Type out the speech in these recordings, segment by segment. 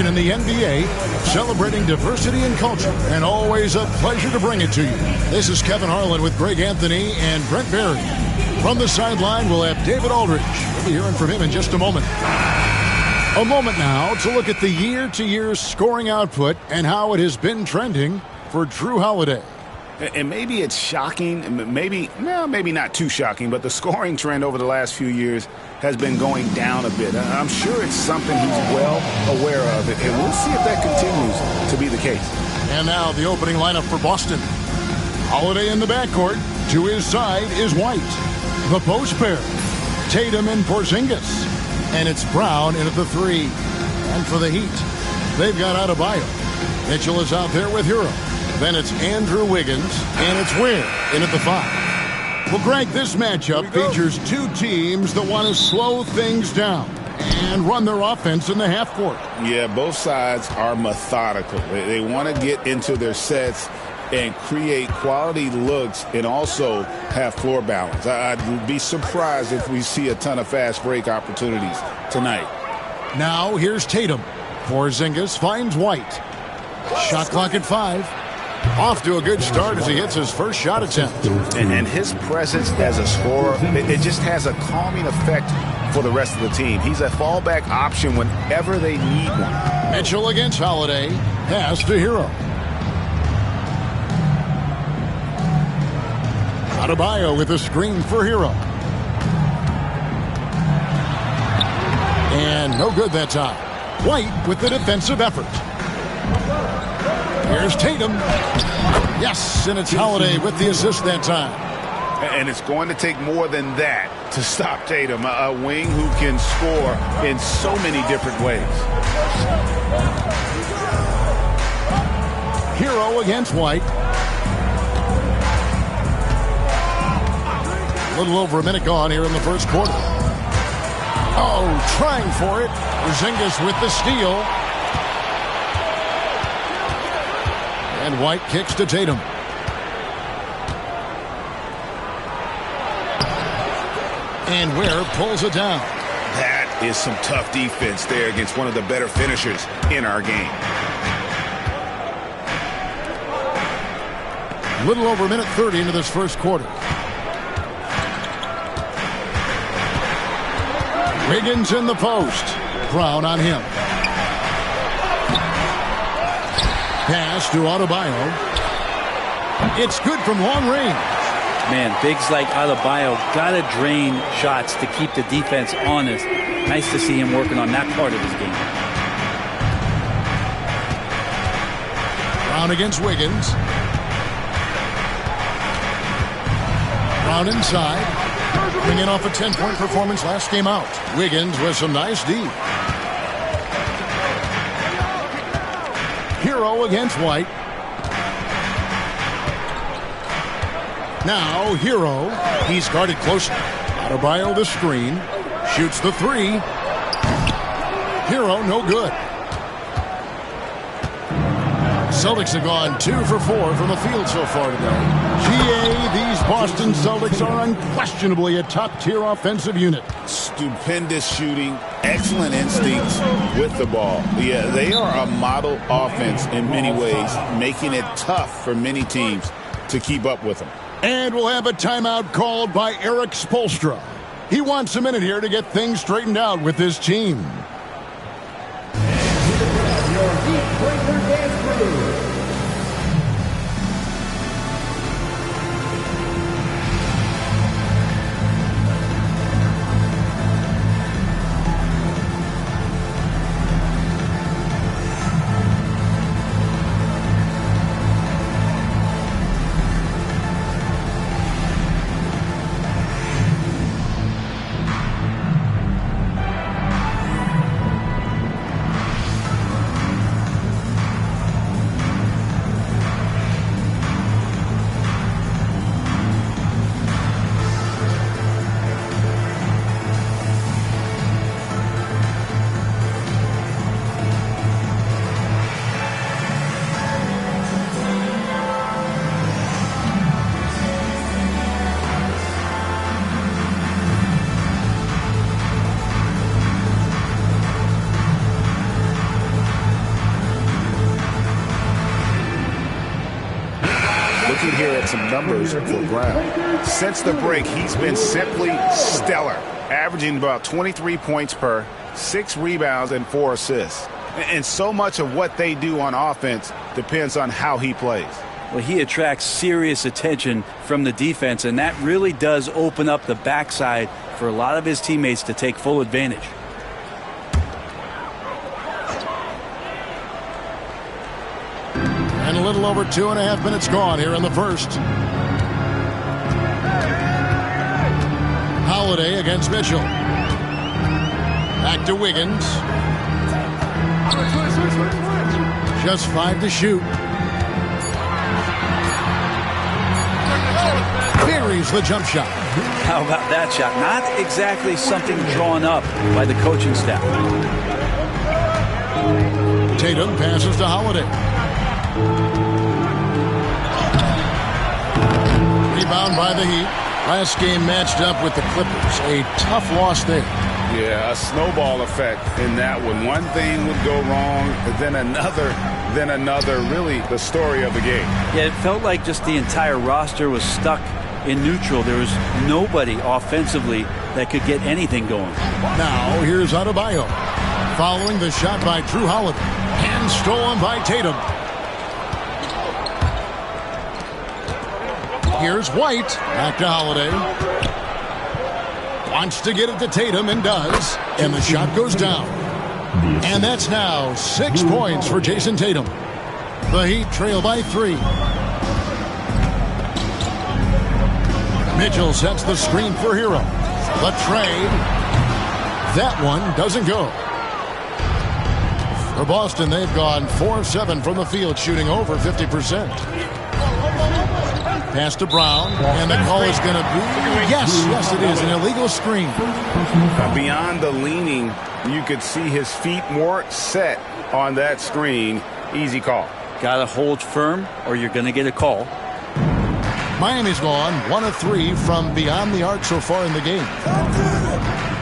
tradition in the NBA, celebrating diversity and culture, and always a pleasure to bring it to you. This is Kevin Harlan with Greg Anthony and Brent Barry. From the sideline, we'll have David Aldridge. We'll be hearing from him in just a moment. A moment now to look at the year-to-year scoring output and how it has been trending for Drew Holiday. And maybe it's shocking, maybe not too shocking, but the scoring trend over the last few years has been going down a bit. I'm sure it's something he's well aware of, and we'll see if that continues to be the case. And now the opening lineup for Boston. Holiday in the backcourt. To his side is White. The post pair, Tatum and Porzingis. And it's Brown in at the 3. And for the Heat, they've got Adebayo. Mitchell is out there with Hero. Then it's Andrew Wiggins, and it's Ware in at the 5. Well, Greg, this matchup features two teams that want to slow things down and run their offense in the half court. Yeah, both sides are methodical. They want to get into their sets and create quality looks and also have floor balance. I'd be surprised if we see a ton of fast break opportunities tonight. Now here's Tatum. Porzingis finds White. Shot clock at 5. Off to a good start as he hits his first shot attempt. And his presence as a scorer, it just has a calming effect for the rest of the team. He's a fallback option whenever they need one. Mitchell against Holiday. Pass to Hero. Adebayo with a screen for Hero. And no good that time. White with the defensive effort. Here's Tatum. Yes, and it's Holiday with the assist that time. And it's going to take more than that to stop Tatum, a wing who can score in so many different ways. Hero against White. A little over a minute gone here in the first quarter. Oh, trying for it. Porzingis with the steal. And White kicks to Tatum. And Ware pulls it down. That is some tough defense there against one of the better finishers in our game. A little over a minute 30 into this first quarter. Wiggins in the post. Brown on him. Pass to Adebayo. It's good from long range. Man, bigs like Adebayo got to drain shots to keep the defense honest. Nice to see him working on that part of his game. Brown against Wiggins. Brown inside. Bringing off a 10-point performance last game out. Wiggins with some nice D. Hero against White. Now Hero. He's guarded closely. Adebayo the screen. Shoots the 3. Hero no good. Celtics have gone 2 for 4 from the field so far today. These Boston Celtics are unquestionably a top-tier offensive unit. Stupendous shooting, excellent instincts with the ball. Yeah, they are a model offense in many ways, making it tough for many teams to keep up with them. And we'll have a timeout called by Eric Spoelstra. He wants a minute here to get things straightened out with his team. looking here at some numbers for Brown. Since the break, he's been simply stellar, averaging about 23 points per, 6 rebounds, and 4 assists. And so much of what they do on offense depends on how he plays. Well, he attracts serious attention from the defense, and that really does open up the backside for a lot of his teammates to take full advantage. And a little over 2.5 minutes gone here in the first. Holiday against Mitchell. Back to Wiggins. Just 5 to shoot. Buries the jump shot. How about that shot? Not exactly something drawn up by the coaching staff. Tatum passes to Holiday. Rebound by the Heat. Last game matched up with the Clippers. A tough loss there. Yeah, a snowball effect in that one. One thing would go wrong, then another. Really the story of the game. Yeah, it felt like just the entire roster was stuck in neutral. There was nobody offensively that could get anything going. Now here's Adebayo. Following the shot by Drew Holiday. And stolen by Tatum. Here's White. Back to Holiday. Wants to get it to Tatum and does. And the shot goes down. And that's now 6 points for Jason Tatum. The Heat trail by 3. Mitchell sets the screen for Hero. The trade. That one doesn't go. For Boston, they've gone 4 of 7 from the field, shooting over 50%. Pass to Brown, and the call is going to be, yes, it is, an illegal screen. Beyond the leaning, you could see his feet more set on that screen. Easy call. Got to hold firm or you're going to get a call. Miami's gone 1 of 3 from beyond the arc so far in the game.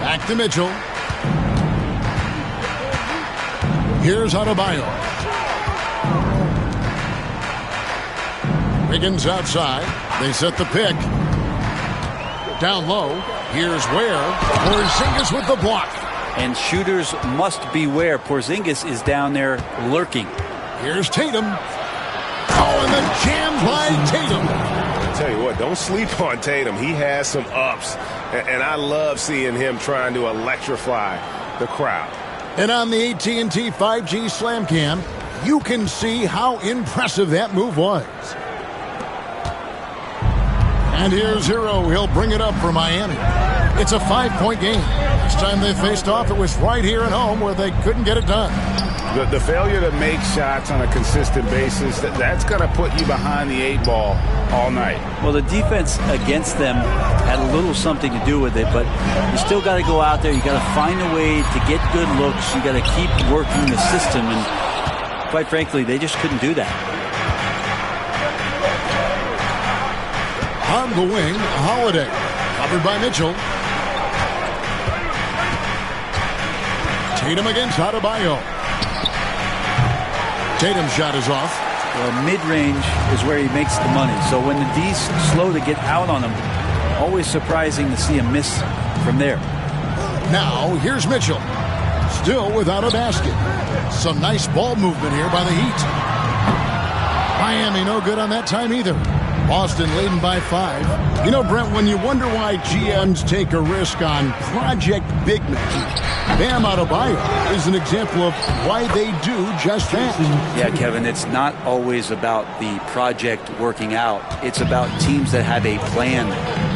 Back to Mitchell. Here's Adebayo. Wiggins outside. They set the pick. Down low. Here's Ware. Porzingis with the block. And shooters must beware. Porzingis is down there lurking. Here's Tatum. Oh, and the jam by Tatum. I tell you what, don't sleep on Tatum. He has some ups, and I love seeing him trying to electrify the crowd. And on the AT&T 5G Slam Cam, you can see how impressive that move was. And here's Hero. He'll bring it up for Miami. It's a 5-point game. Last time they faced off, it was right here at home where they couldn't get it done. The failure to make shots on a consistent basis, that's going to put you behind the 8 ball all night. Well, the defense against them had a little something to do with it, but you still got to go out there. You got to find a way to get good looks. You got to keep working the system, and quite frankly, they just couldn't do that. On the wing, Holiday. Covered by Mitchell. Tatum against Adebayo. Tatum's shot is off. Well, mid-range is where he makes the money. So when the D's slow to get out on him, always surprising to see him miss from there. Now, here's Mitchell. Still without a basket. Some nice ball movement here by the Heat. Miami no good on that time either. Boston leading by 5. You know, Brent, when you wonder why GMs take a risk on project big men, Bam Adebayo is an example of why they do just that. Yeah, Kevin, it's not always about the project working out. It's about teams that have a plan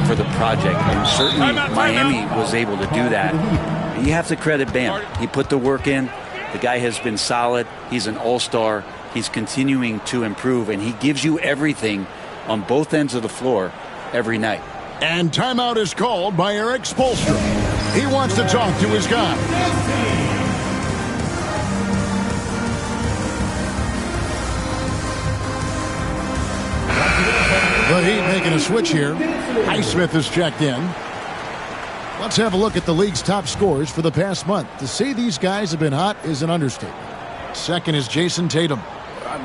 for the project, and certainly Miami was able to do that. And you have to credit Bam. He put the work in. The guy has been solid. He's an all-star. He's continuing to improve, and he gives you everything on both ends of the floor every night. And timeout is called by Eric Spoelstra. He wants to talk to his guy. The Heat making a switch here. Highsmith is checked in. Let's have a look at the league's top scorers for the past month. To say these guys have been hot is an understatement. Second is Jason Tatum.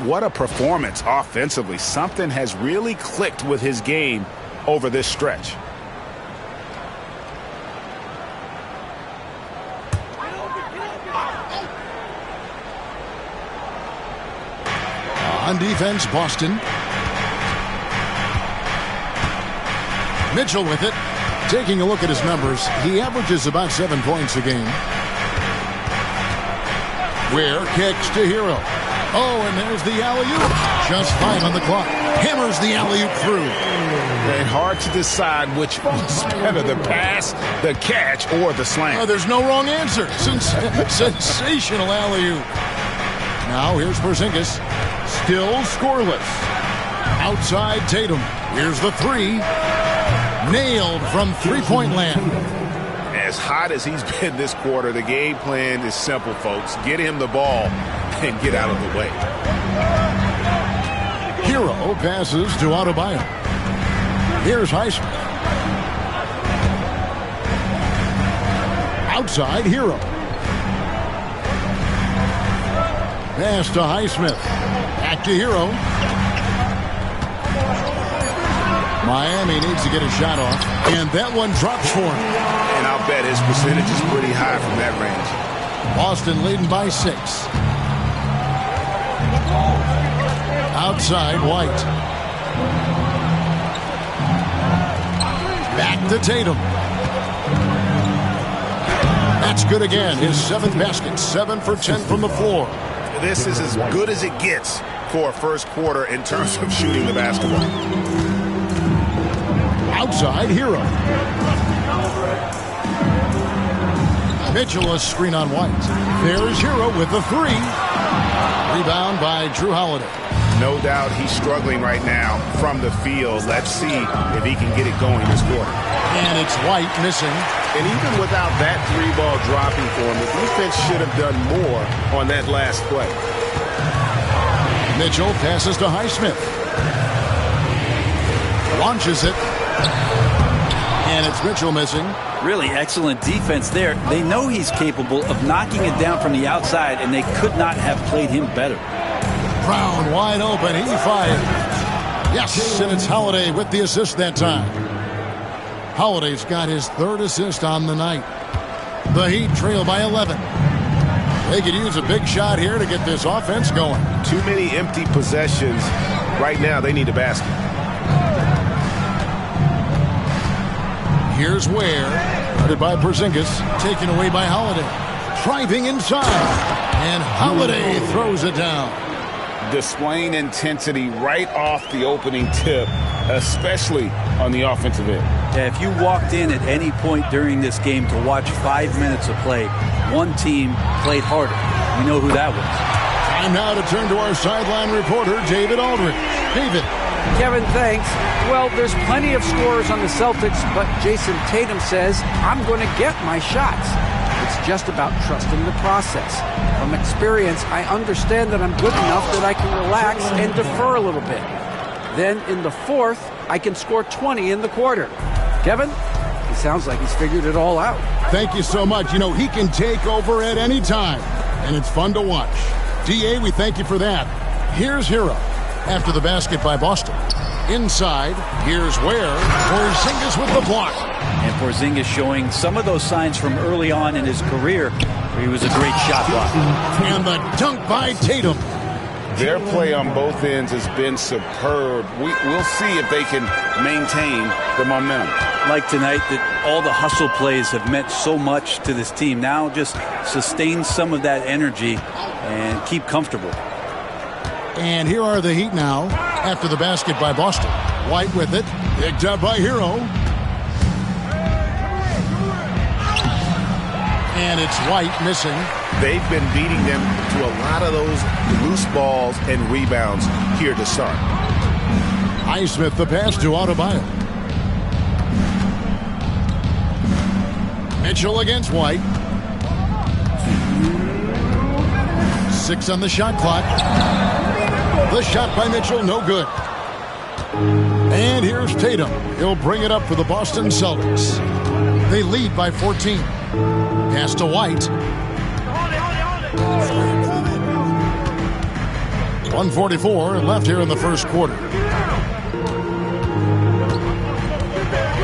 What a performance offensively. Something has really clicked with his game over this stretch. On defense, Boston. Mitchell with it. Taking a look at his numbers, he averages about 7 points a game. Ware kicks to Hero. Oh, and there's the alley-oop. Just 5 on the clock. Hammers the alley-oop through. And hard to decide which one's better, the pass, the catch, or the slam. Oh, there's no wrong answer. Sensational alley-oop. Now here's Porzingis. Still scoreless. Outside Tatum. Here's the three. Nailed from three-point land. As hot as he's been this quarter, the game plan is simple, folks. Get him the ball and get out of the way. Hero passes to Adebayo. Here's Highsmith. Outside Hero. Pass to Highsmith. Back to Hero. Miami needs to get a shot off, and that one drops for him. And I'll bet his percentage is pretty high from that range. Boston leading by 6. Outside White. Back to Tatum. That's good again. His 7th basket. 7 for 10 from the floor. This is as good as it gets for a first quarter in terms of shooting the basketball. Outside Hero. Mitchell a screen on White. There's Hero with the 3. Rebound by Drew Holiday. No doubt he's struggling right now from the field. Let's see if he can get it going this quarter. And it's White missing. And even without that 3-ball dropping for him, the defense should have done more on that last play. Mitchell passes to Highsmith. Launches it. And it's Mitchell missing. Really excellent defense there. They know he's capable of knocking it down from the outside, and they could not have played him better. Brown wide open. He fired. Yes, and it's Holiday with the assist that time. Holiday's got his 3rd assist on the night. The Heat trail by 11. They could use a big shot here to get this offense going. Too many empty possessions. Right now, they need a basket. Here's Ware. Guarded by Porzingis. Taken away by Holiday. Driving inside. And Holiday throws it down. Displaying intensity right off the opening tip, especially on the offensive end. Yeah, if you walked in at any point during this game to watch 5 minutes of play, one team played harder. We know who that was. Time now to turn to our sideline reporter, David Aldridge. David. Kevin, thanks. Well, there's plenty of scorers on the Celtics, but Jason Tatum says, I'm going to get my shots. It's just about trusting the process. From experience, I understand that I'm good enough that I can relax and defer a little bit. Then in the 4th, I can score 20 in the quarter. Kevin, he sounds like he's figured it all out. Thank you so much. You know, he can take over at any time, and it's fun to watch. DA, we thank you for that. Here's Hero after the basket by Boston. Inside, here's Ware. Porzingis with the block. And Porzingis showing some of those signs from early on in his career where he was a great shot blocker. And the dunk by Tatum. Their play on both ends has been superb. We'll see if they can maintain the momentum. Like tonight, that all the hustle plays have meant so much to this team. Now just sustain some of that energy and keep comfortable. And here are the Heat now after the basket by Boston. White with it. Picked up by Hero. And it's White missing. They've been beating them to a lot of those loose balls and rebounds here to start. Highsmith the pass to Adebayo. Mitchell against White. 6 on the shot clock. The shot by Mitchell, no good. And here's Tatum. He'll bring it up for the Boston Celtics. They lead by 14. Pass to White. 1:44 left here in the first quarter.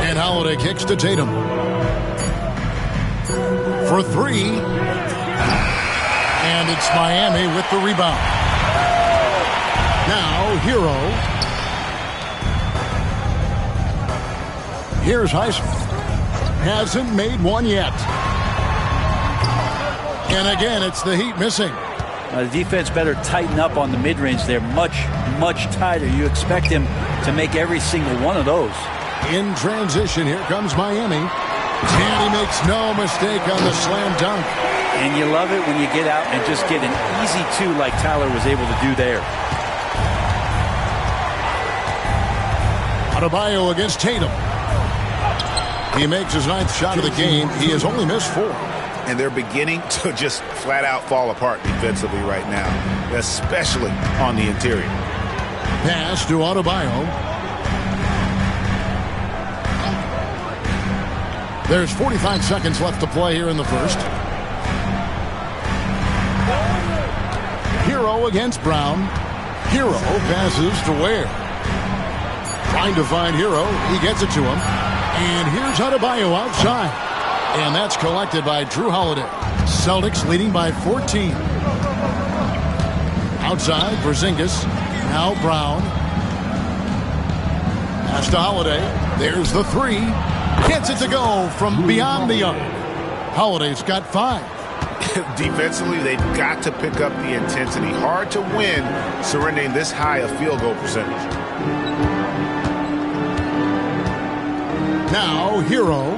And Holiday kicks to Tatum. For three. And it's Miami with the rebound. Now, Hero. Here's Highsmith. Hasn't made one yet. And again, it's the Heat missing. The defense better tighten up on the mid-range. They're much, much tighter. You expect him to make every single one of those. In transition, here comes Miami. And he makes no mistake on the slam dunk. And you love it when you get out and just get an easy two like Tyler was able to do there. Adebayo against Tatum. He makes his 9th shot of the game. He has only missed 4. And they're beginning to just flat out fall apart defensively right now, especially on the interior. Pass to Adebayo. There's 45 seconds left to play here in the first. Hero against Brown. Hero passes to Ware. Trying to find Hero. He gets it to him. And here's Adebayo outside. And that's collected by Drew Holiday. Celtics leading by 14. Outside, Porzingis. Now Brown. Pass to Holiday. There's the three. Gets it to go from beyond the arc. Holiday's got 5. Defensively, they've got to pick up the intensity. Hard to win surrendering this high a field goal percentage. Now, Hero.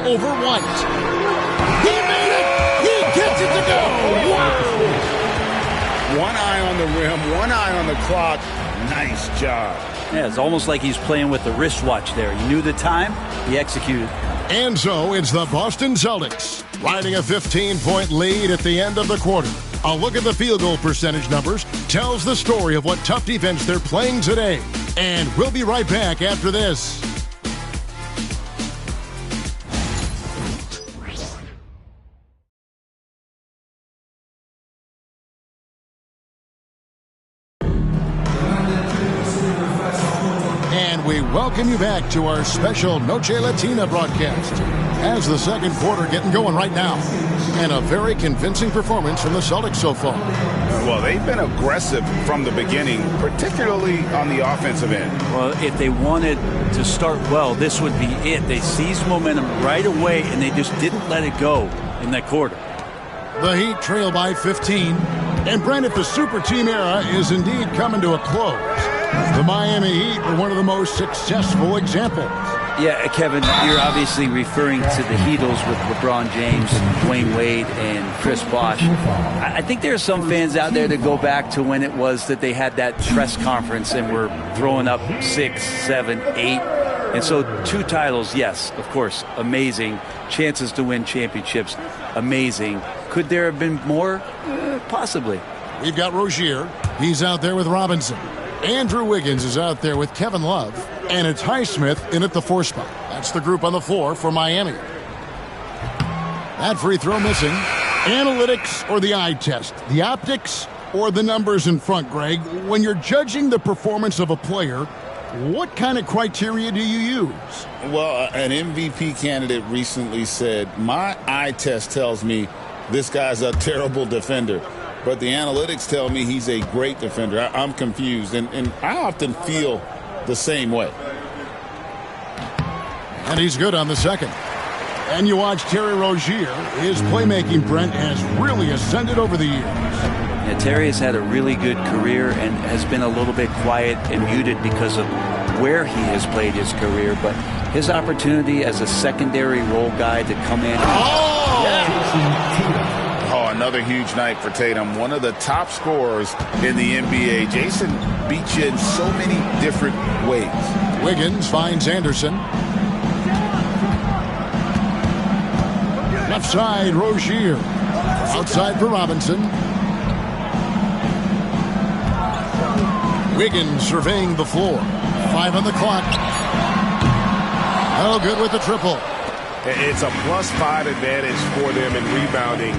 Over White. He made it! He gets it to go! Wow! One eye on the rim, one eye on the clock. Nice job. Yeah, it's almost like he's playing with the wristwatch there. He knew the time, he executed. And so it's the Boston Celtics riding a 15-point lead at the end of the quarter. A look at the field goal percentage numbers tells the story of what tough defense they're playing today. And we'll be right back after this. We welcome you back to our special Noche Latina broadcast. As the second quarter getting going right now. And a very convincing performance from the Celtics so far. Well, they've been aggressive from the beginning, particularly on the offensive end. Well, if they wanted to start well, this would be it. They seized momentum right away, and they just didn't let it go in that quarter. The Heat trail by 15. And Brent, if the super team era is indeed coming to a close, the Miami Heat are one of the most successful examples. Yeah, Kevin, you're obviously referring to the Heatles with LeBron James, Dwayne Wade, and Chris Bosh. I think there are some fans out there that go back to when it was that they had that press conference and were throwing up 6, 7, 8. And so 2 titles, yes, of course, amazing. Chances to win championships, amazing. Could there have been more? Possibly. We've got Rozier. He's out there with Robinson. Andrew Wiggins is out there with Kevin Love. And it's Highsmith in at the 4 spot. That's the group on the floor for Miami. That free throw missing. Analytics or the eye test? The optics or the numbers in front, Greg? When you're judging the performance of a player, what kind of criteria do you use? Well, an MVP candidate recently said, my eye test tells me this guy's a terrible defender. But the analytics tell me he's a great defender. I'm confused, and I often feel the same way. And he's good on the second. And you watch Terry Rozier. His playmaking, Brent, has really ascended over the years. Yeah, Terry has had a really good career and has been a little bit quiet and muted because of where he has played his career. But his opportunity as a secondary role guy to come in. Oh! Yeah. Oh, another huge night for Tatum. One of the top scorers in the NBA. Jason beat you in so many different ways. Wiggins finds Anderson. Left side, Rozier. Outside for Robinson. Wiggins surveying the floor. 5 on the clock. Oh, good with the triple. It's a +5 advantage for them in rebounding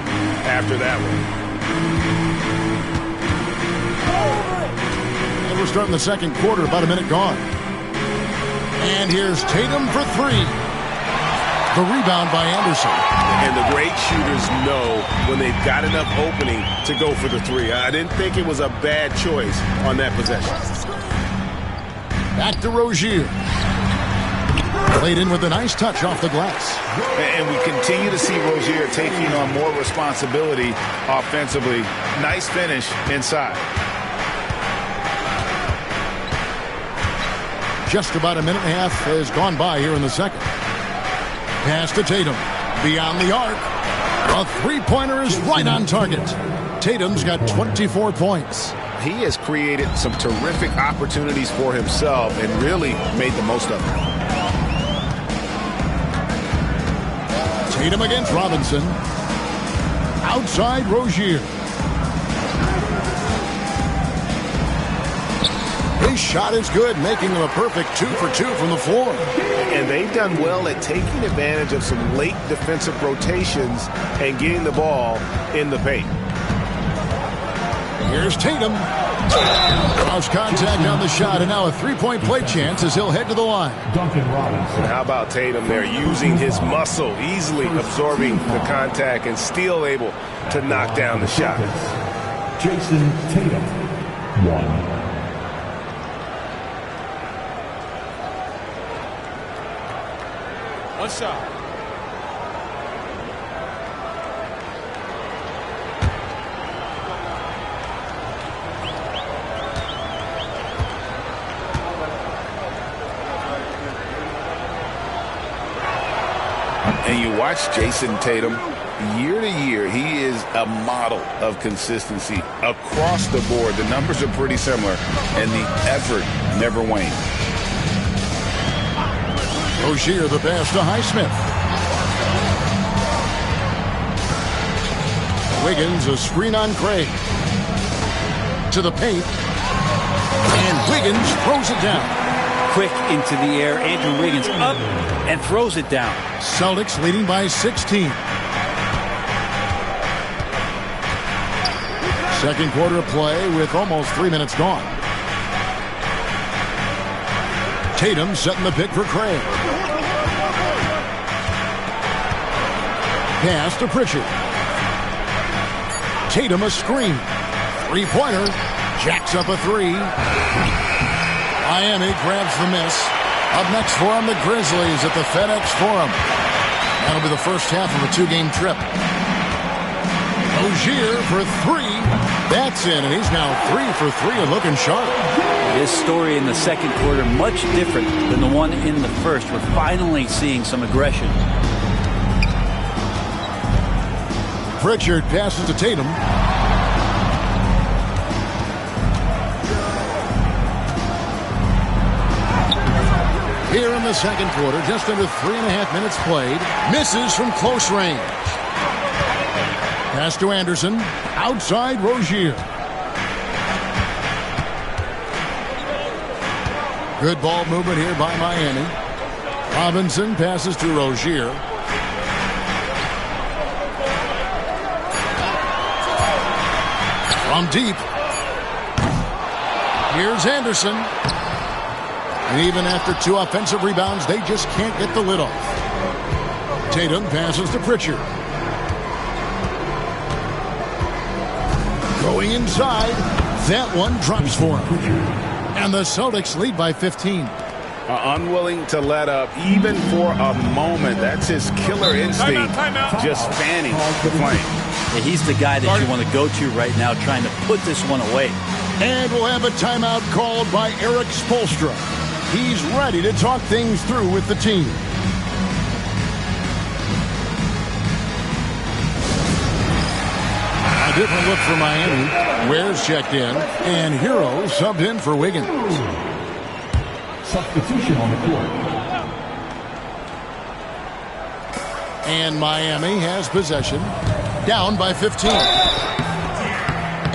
after that one. And we're starting the second quarter, about a minute gone. And here's Tatum for three. The rebound by Anderson. And the great shooters know when they've got enough opening to go for the three. I didn't think it was a bad choice on that possession. Back to Rozier. Played in with a nice touch off the glass. And we continue to see Rozier taking on more responsibility offensively. Nice finish inside. Just about a minute and a half has gone by here in the second. Pass to Tatum. Beyond the arc. A three-pointer is right on target. Tatum's got 24 points. He has created some terrific opportunities for himself and really made the most of them. Tatum against Robinson. Outside Rozier. His shot is good, making him a perfect 2 for 2 from the floor. And they've done well at taking advantage of some late defensive rotations and getting the ball in the paint. Here's Tatum. Cross contact on the shot, and now a three-point play chance as he'll head to the line. And how about Tatum there, using his muscle, easily absorbing the contact and still able to knock down the shot. Jason Tatum, 1. One shot. And you watch Jason Tatum, year to year, he is a model of consistency across the board. The numbers are pretty similar, and the effort never wanes. Rozier, the pass to Highsmith. Wiggins, a screen on Craig. To the paint. And Wiggins throws it down. Quick into the air. Andrew Wiggins up and throws it down. Celtics leading by 16. Second quarter of play with almost 3 minutes gone. Tatum setting the pick for Craig. Pass to Pritchard. Tatum a screen. Three-pointer. Jacks up a three. Miami grabs the miss. Up next for them, the Grizzlies at the FedEx Forum. That'll be the first half of a two-game trip. Rozier for three. That's in, and he's now 3 for 3 and looking sharp. This story in the second quarter much different than the one in the first. We're finally seeing some aggression. Pritchard passes to Tatum. Here in the second quarter, just under 3.5 minutes played. Misses from close range. Pass to Anderson. Outside Rozier. Good ball movement here by Miami. Robinson passes to Rozier. From deep. Here's Anderson. And even after 2 offensive rebounds, they just can't get the lid off. Tatum passes to Pritchard. Going inside. That one drops for him. And the Celtics lead by 15. Unwilling to let up even for a moment. That's his killer instinct, just fanning the flame. Yeah, he's the guy that you want to go to right now, trying to put this one away. And we'll have a timeout called by Eric Spoelstra. He's ready to talk things through with the team. A different look for Miami. Ware's checked in, and Hero subbed in for Wiggins. Substitution on the court. And Miami has possession, down by 15.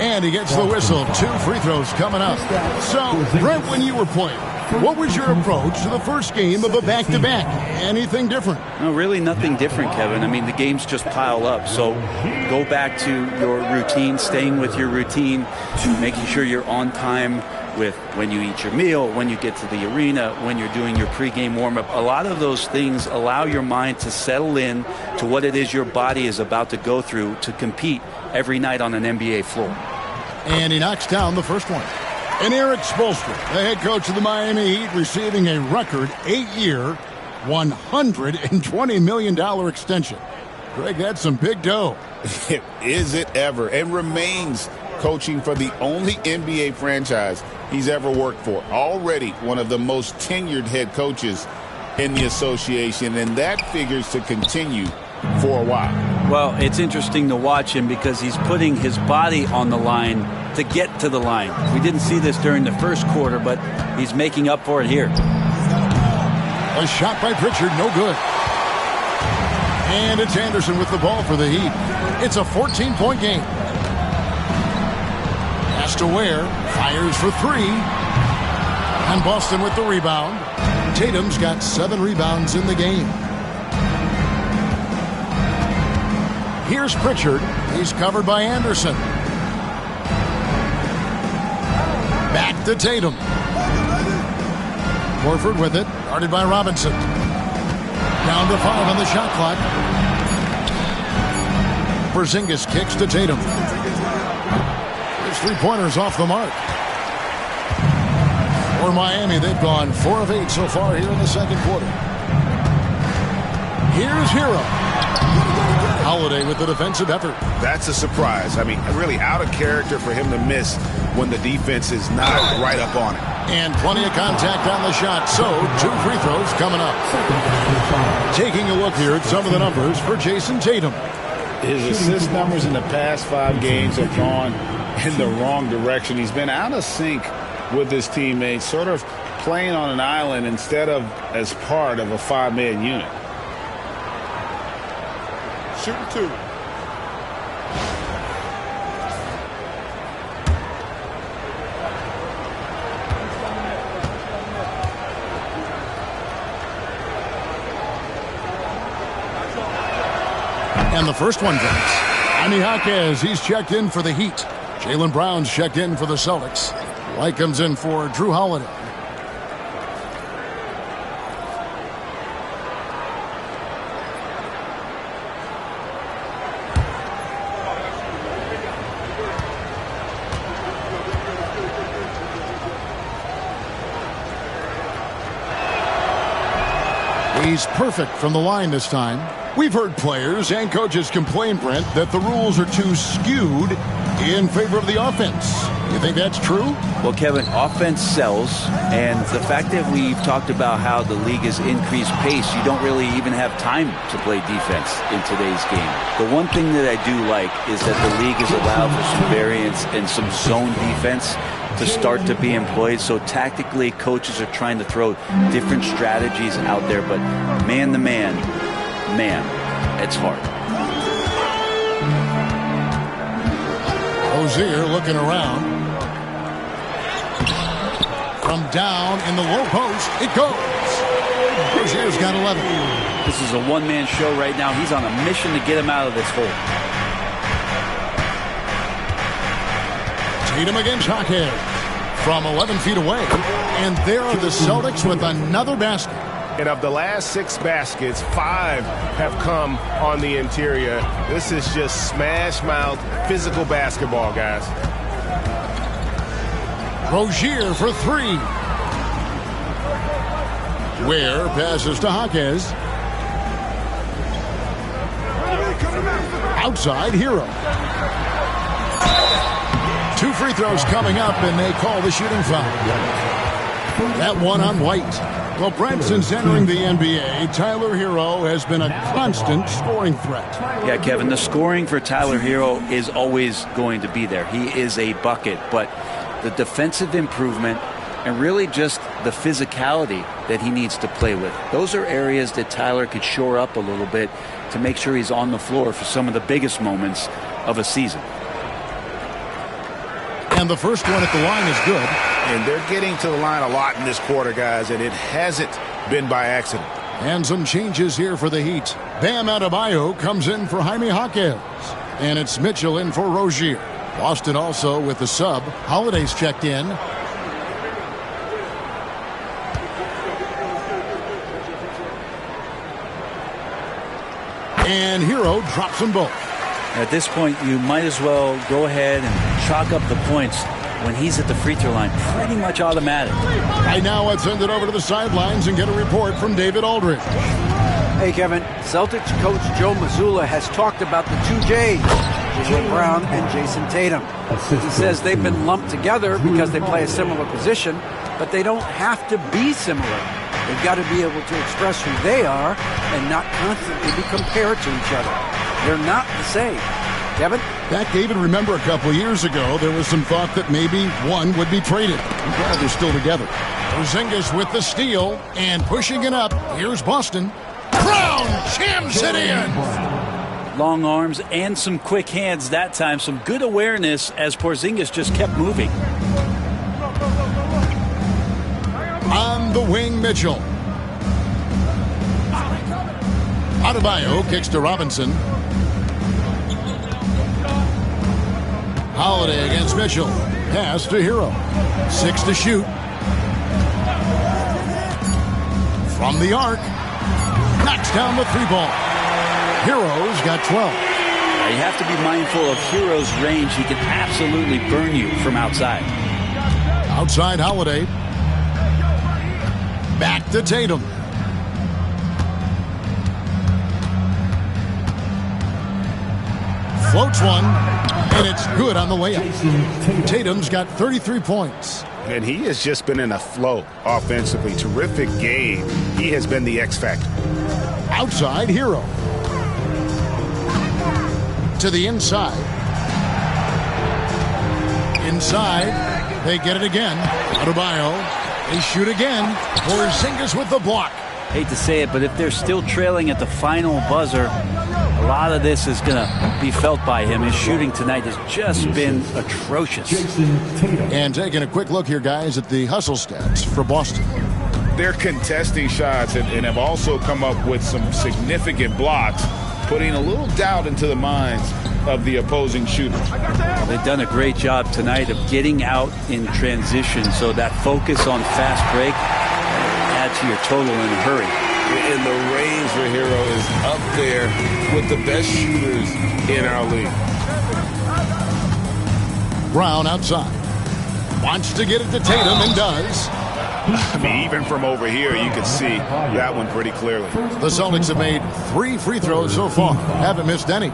And he gets the whistle. 2 free throws coming up. So, Brent, when you were playing, What was your approach to the first game of a back-to-back? Anything different? No, really nothing different, Kevin. I mean, the games just pile up. So go back to your routine, staying with your routine, making sure you're on time with when you eat your meal, when you get to the arena, when you're doing your pregame warm-up. A lot of those things allow your mind to settle in to what it is your body is about to go through to compete every night on an NBA floor. And he knocks down the first one. And Eric Spoelstra, the head coach of the Miami Heat, receiving a record 8-year, $120 million extension. Greg, that's some big dough. Is it ever? And remains coaching for the only NBA franchise he's ever worked for. Already one of the most tenured head coaches in the association, and that figures to continue for a while. Well, it's interesting to watch him because he's putting his body on the line to get to the line. We didn't see this during the first quarter, but he's making up for it here. A shot by Pritchard, no good. And it's Anderson with the ball for the Heat. It's a 14-point game. Pass to Ware, fires for three. And Boston with the rebound. Tatum's got 7 rebounds in the game. Here's Pritchard. He's covered by Anderson. Back to Tatum. Horford with it. Guarded by Robinson. Down to 5 on the shot clock. Porzingis kicks to Tatum. His three-pointers off the mark. For Miami, they've gone 4 of 8 so far here in the second quarter. Here's Hero. Holiday with the defensive effort. That's a surprise. I mean, really out of character for him to miss when the defense is not right up on it. And plenty of contact on the shot, so 2 free throws coming up. Taking a look here at some of the numbers for Jason Tatum. His assist numbers in the past 5 games have gone in the wrong direction. He's been out of sync with his teammates, sort of playing on an island instead of as part of a 5-man unit. Shooting 2. And the first one drops. Jaime Jaquez, he's checked in for the Heat. Jaylen Brown's checked in for the Celtics. White comes in for Drew Holiday. He's perfect from the line this time. We've heard players and coaches complain, Brent, that the rules are too skewed in favor of the offense. You think that's true? Well, Kevin, offense sells, and the fact that we've talked about how the league has increased pace, you don't really even have time to play defense in today's game. The one thing that I do like is that the league has allowed for some variance and some zone defense to start to be employed. So tactically, coaches are trying to throw different strategies out there, but man-to-man, man, it's hard. Rozier looking around. From down in the low post, it goes. Rozier's got 11. This is a one-man show right now. He's on a mission to get him out of this hole. Tatum against Jaquez from 11 feet away. And there are the Celtics with another basket. And of the last 6 baskets, 5 have come on the interior. This is just smash-mouth, physical basketball, guys. Rozier for 3. Ware passes to Jaquez. Outside, Hero. 2 free throws coming up, and they call the shooting foul. That one on White. Well, Brent, since entering the NBA, Tyler Hero has been a constant scoring threat. Yeah, Kevin, the scoring for Tyler Hero is always going to be there. He is a bucket, but the defensive improvement and really just the physicality that he needs to play with, those are areas that Tyler could shore up a little bit to make sure he's on the floor for some of the biggest moments of a season. And the first one at the line is good. And they're getting to the line a lot in this quarter, guys, and it hasn't been by accident. And some changes here for the Heat. Bam Adebayo comes in for Jaime Jaquez. And it's Mitchell in for Rozier. Boston also with the sub. Holiday's checked in. And Hero drops them both. At this point, you might as well go ahead and chalk up the points when he's at the free throw line. Pretty much automatic. Right now, let's send it over to the sidelines and get a report from David Aldridge. Hey, Kevin. Celtics coach Joe Mazzulla has talked about the two J's, Jaylen Brown and Jason Tatum. He says they've been lumped together because they play a similar position, but they don't have to be similar. They've got to be able to express who they are and not constantly be compared to each other. They're not the same. Kevin? Back, David, remember a couple years ago, there was some thought that maybe one would be traded. I'm glad they're still together. Porzingis with the steal and pushing it up. Here's Boston. Brown jams it in. Long arms and some quick hands that time. Some good awareness as Porzingis just kept moving. On the wing, Mitchell. Adebayo kicks to Robinson. Holiday against Mitchell. Pass to Hero. 6 to shoot. From the arc. Knocks down the 3-ball. Hero's got 12. You have to be mindful of Hero's range. He can absolutely burn you from outside. Outside Holiday. Back to Tatum. Floats one, and it's good on the layup. Tatum's got 33 points. And he has just been in a flow offensively. Terrific game. He has been the X factor. Outside Hero. To the inside. Inside. They get it again. Adebayo. They shoot again. Porzingis with the block. Hate to say it, but if they're still trailing at the final buzzer, a lot of this is going to be felt by him. His shooting tonight has just been atrocious. And taking a quick look here, guys, at the hustle stats for Boston. They're contesting shots and have also come up with some significant blocks, putting a little doubt into the minds of the opposing shooters. They've done a great job tonight of getting out in transition, so that focus on fast break adds to your total in a hurry. And the range for Hero is up there with the best shooters in our league. Brown outside. Wants to get it to Tatum and does. I mean, even from over here, you can see that one pretty clearly. The Celtics have made 3 free throws so far. Haven't missed any.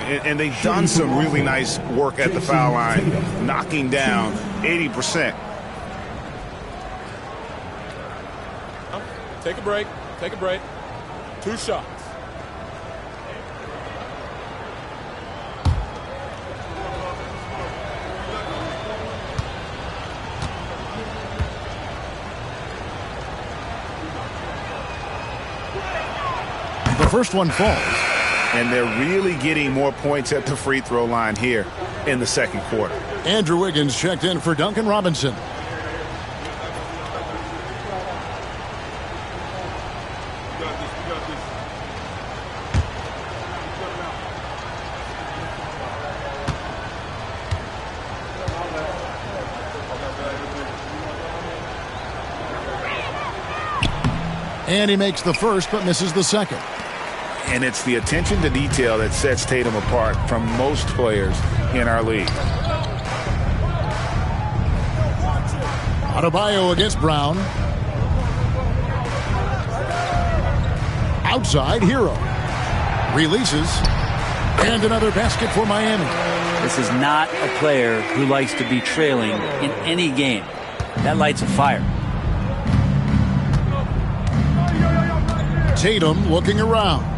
And they've done some really nice work at the foul line, knocking down 80%. Take a break. Take a break. 2 shots. The first one falls. And they're really getting more points at the free throw line here in the second quarter. Andrew Wiggins checked in for Duncan Robinson. And he makes the first but misses the second. And it's the attention to detail that sets Tatum apart from most players in our league. Adebayo against Brown. Outside Hero. Releases. And another basket for Miami. This is not a player who likes to be trailing in any game. That lights a fire. Tatum looking around.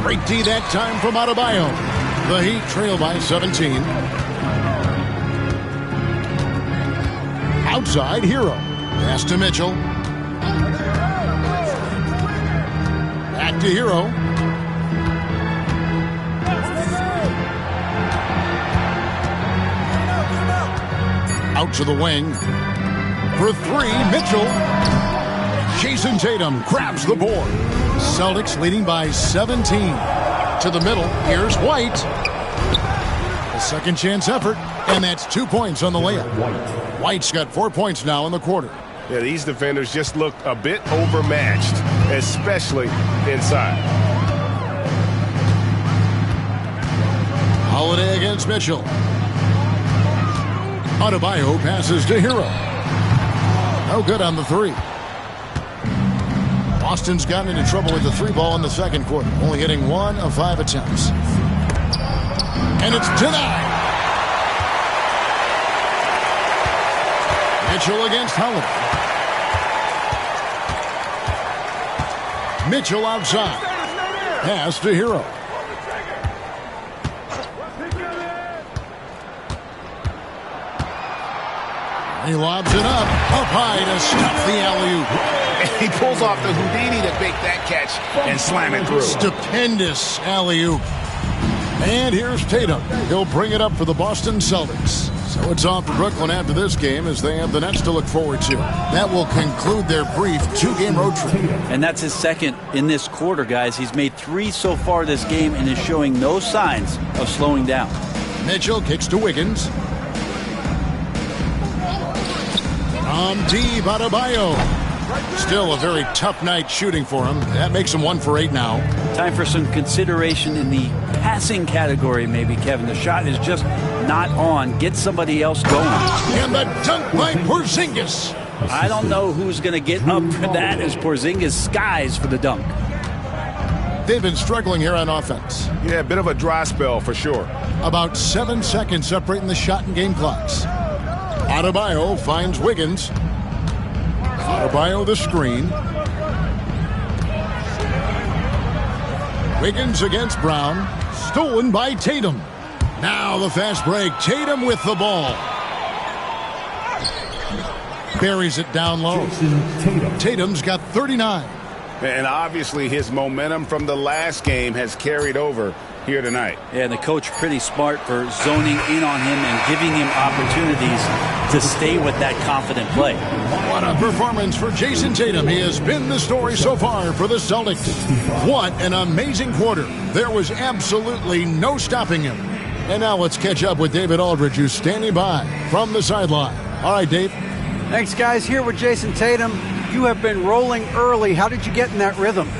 Great D that time from Adebayo. The Heat trail by 17. Outside Hero. Pass to Mitchell. Back to Hero. Out to the wing. For three, Mitchell. Jason Tatum grabs the board. Celtics leading by 17. To the middle, here's White. A second chance effort, and that's 2 points on the layup. White's got 4 points now in the quarter. Yeah, these defenders just looked a bit overmatched, especially inside. Holiday against Mitchell. Adebayo passes to Hero. No good on the three. Boston's gotten into trouble with the three ball in the second quarter, only hitting 1 of 5 attempts. And it's denied. Mitchell against Holiday. Mitchell outside. Pass to Hero. He lobs it up high to stop the alley-oop. He pulls off the Houdini to make that catch and slam it through. Stupendous alley-oop. And here's Tatum. He'll bring it up for the Boston Celtics. So it's off to Brooklyn after this game as they have the Nets to look forward to. That will conclude their brief 2-game road trip. And that's his second in this quarter, guys. He's made 3 so far this game and is showing no signs of slowing down. Mitchell kicks to Wiggins. Deep, Adebayo. Still a very tough night shooting for him. That makes him 1 for 8 now. Time for some consideration in the passing category, maybe, Kevin. The shot is just not on. Get somebody else going. And the dunk by Porzingis. I don't know who's going to get up for that as Porzingis skies for the dunk. They've been struggling here on offense. Yeah, a bit of a dry spell for sure. About 7 seconds separating the shot and game clocks. Adebayo finds Wiggins. Adebayo the screen. Wiggins against Brown. Stolen by Tatum. Now the fast break. Tatum with the ball. Buries it down low. Tatum's got 39. And obviously his momentum from the last game has carried over here tonight. Yeah, and the coach pretty smart for zoning in on him and giving him opportunities to stay with that confident play. What a performance for Jason Tatum. He has been the story so far for the Celtics. What an amazing quarter. There was absolutely no stopping him. And now let's catch up with David Aldridge, who's standing by from the sideline. All right, Dave. Thanks, guys. Here with Jason Tatum. You have been rolling early. How did you get in that rhythm?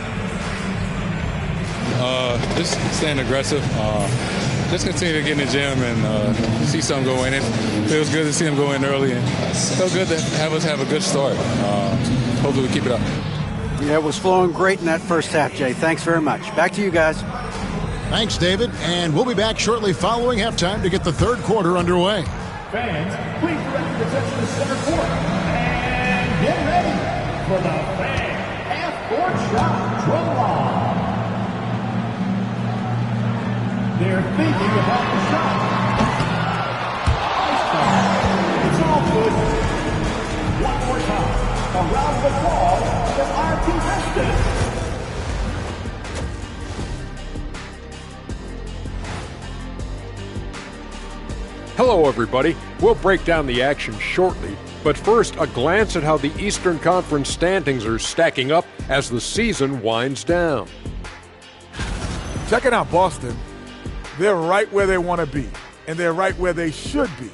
Just staying aggressive. Just continue to get in the gym and see something go in. It feels good to see him go in early, and it's so good to have us have a good start. Hopefully we keep it up. Yeah, it was flowing great in that first half, Jay. Thanks very much. Back to you guys. Thanks, David. And we'll be back shortly following halftime to get the third quarter underway. Fans, please direct your attention to the center court. And get ready for the fan half-court shot draw. They're thinking about the shot. It's all good. One more time. Around the ball for our contestants. Hello, everybody. We'll break down the action shortly, but first, a glance at how the Eastern Conference standings are stacking up as the season winds down. Checking out Boston. They're right where they want to be, and they're right where they should be.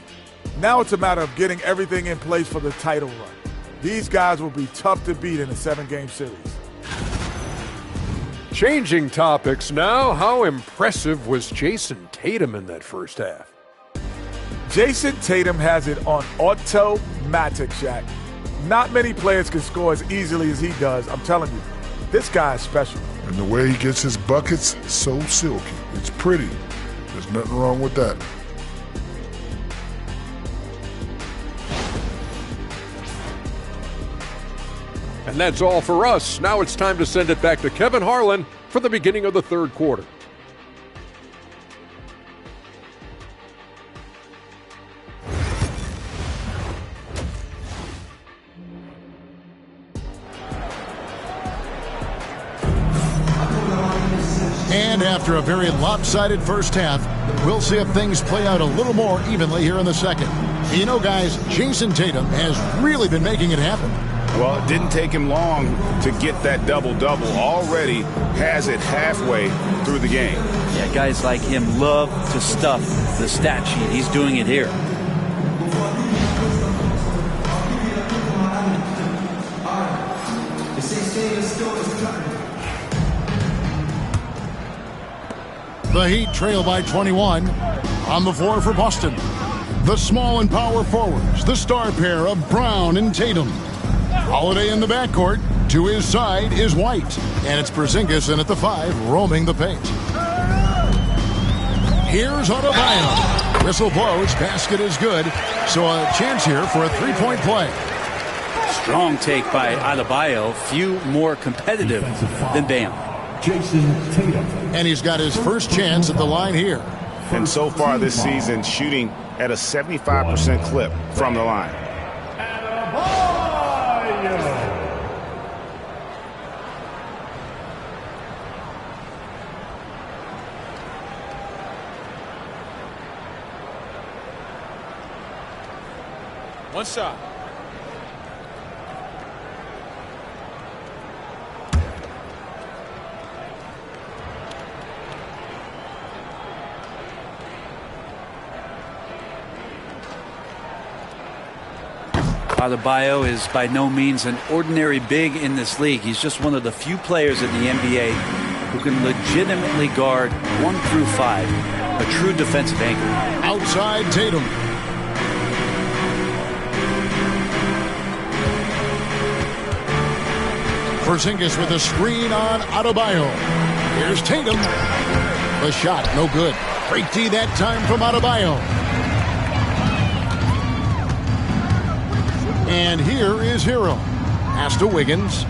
Now it's a matter of getting everything in place for the title run. These guys will be tough to beat in a 7-game series. Changing topics now, how impressive was Jason Tatum in that first half? Jason Tatum has it on automatic, Shaq. Not many players can score as easily as he does. I'm telling you, this guy is special. And the way he gets his buckets, so silky. It's pretty. There's nothing wrong with that. And that's all for us. Now it's time to send it back to Kevin Harlan for the beginning of the third quarter. after a very lopsided first half, we'll see if things play out a little more evenly here in the second. You know, guys, Jason Tatum has really been making it happen. Well, it didn't take him long to get that double-double. Already has it halfway through the game. Yeah, guys like him love to stuff the stat sheet. He's doing it here. The Heat trail by 21. On the floor for Boston, the small and power forwards, the star pair of Brown and Tatum. Holiday in the backcourt. To his side is White. And it's Porzingis in at the 5, roaming the paint. Here's Adebayo. Whistle blows. Basket is good. So a chance here for a three-point play. Strong take by Adebayo. Few more competitive than Bam. Jason Tatum. And he's got his first chance at the line here. And so far this season, shooting at a 75% clip from the line. One shot. Adebayo is by no means an ordinary big in this league. He's just one of the few players in the NBA who can legitimately guard 1 through 5, a true defensive anchor. Outside Tatum. Porzingis with a screen on Adebayo. Here's Tatum. The shot, no good. Break D that time from Adebayo. And here is Hero. Pass to Wiggins.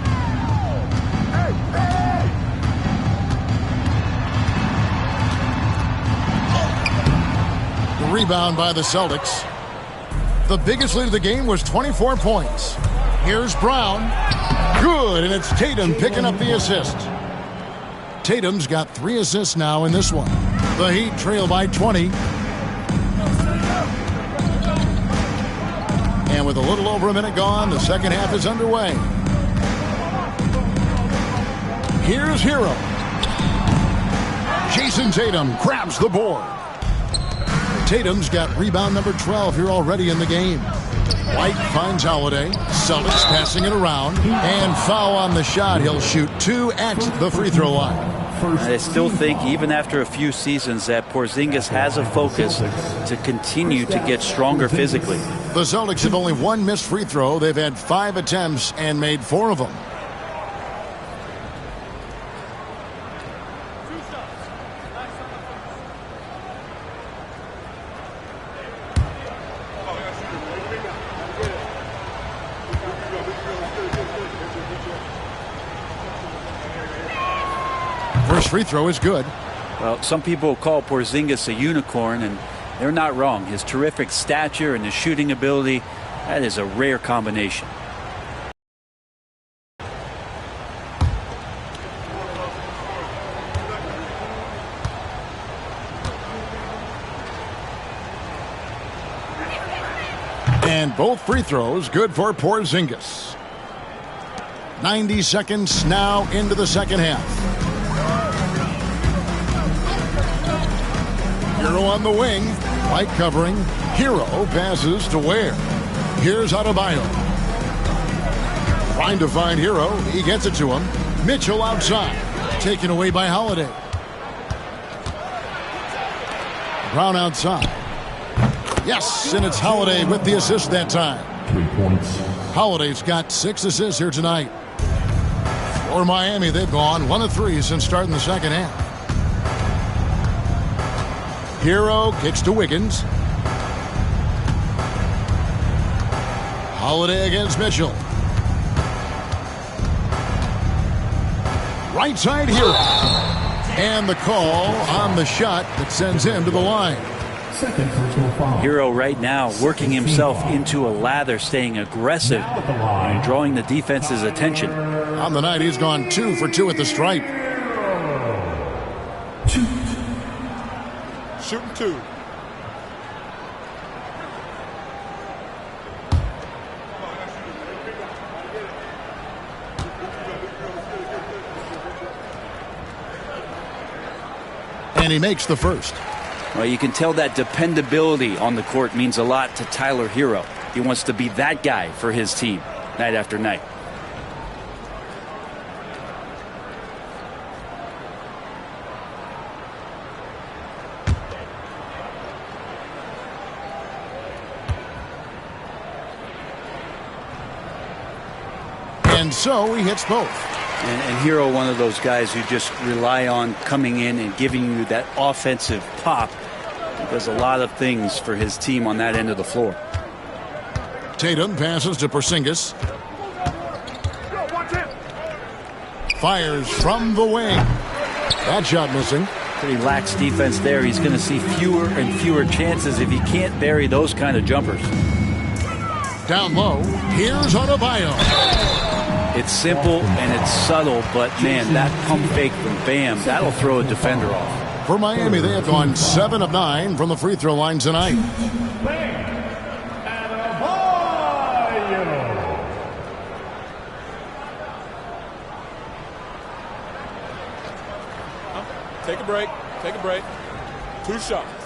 The rebound by the Celtics. The biggest lead of the game was 24 points. Here's Brown. Good, and it's Tatum picking up the assist. Tatum's got 3 assists now in this one. The Heat trail by 20. And with a little over a minute gone, the second half is underway. Here's Hero. Jason Tatum grabs the board. Tatum's got rebound number 12 here already in the game. White finds Holiday. Celtics passing it around. And foul on the shot. He'll shoot 2 at the free throw line. I still think, even after a few seasons, that Porzingis has a focus to continue to get stronger physically. The Celtics have only 1 missed free throw. They've had 5 attempts and made 4 of them. First free throw is good. Well, some people call Porzingis a unicorn, and they're not wrong. His terrific stature and his shooting ability, that is a rare combination. And both free throws good for Porzingis. 90 seconds now into the second half. Hero on the wing. White covering. Hero passes to Ware. Here's Adebayo. Trying to find Hero. He gets it to him. Mitchell outside. Taken away by Holiday. Brown outside. Yes, and it's Holiday with the assist that time. 3 points. Holiday's got 6 assists here tonight. For Miami, they've gone 1 of 3 since starting the second half. Hero kicks to Wiggins. Holiday against Mitchell. Right side Hero. And the call on the shot that sends him to the line. Second personal foul. Hero right now working himself into a lather, staying aggressive and drawing the defense's attention. On the night, he's gone 2 for 2 at the stripe. Shooting 2. And he makes the first. Well, you can tell that dependability on the court means a lot to Tyler Hero. He wants to be that guy for his team night after night. And so he hits both. And Hero, one of those guys who just rely on coming in and giving you that offensive pop. He does a lot of things for his team on that end of the floor. Tatum passes to Porzingis. Fires from the wing. That shot missing. Pretty lax defense there. He's going to see fewer and fewer chances if he can't bury those kind of jumpers. Down low, here's Adebayo. It's simple and it's subtle, but man, that pump fake from Bam, that'll throw a defender off. For Miami, they have gone 7 of 9 from the free throw line tonight. Take a break. Take a break. 2 shots.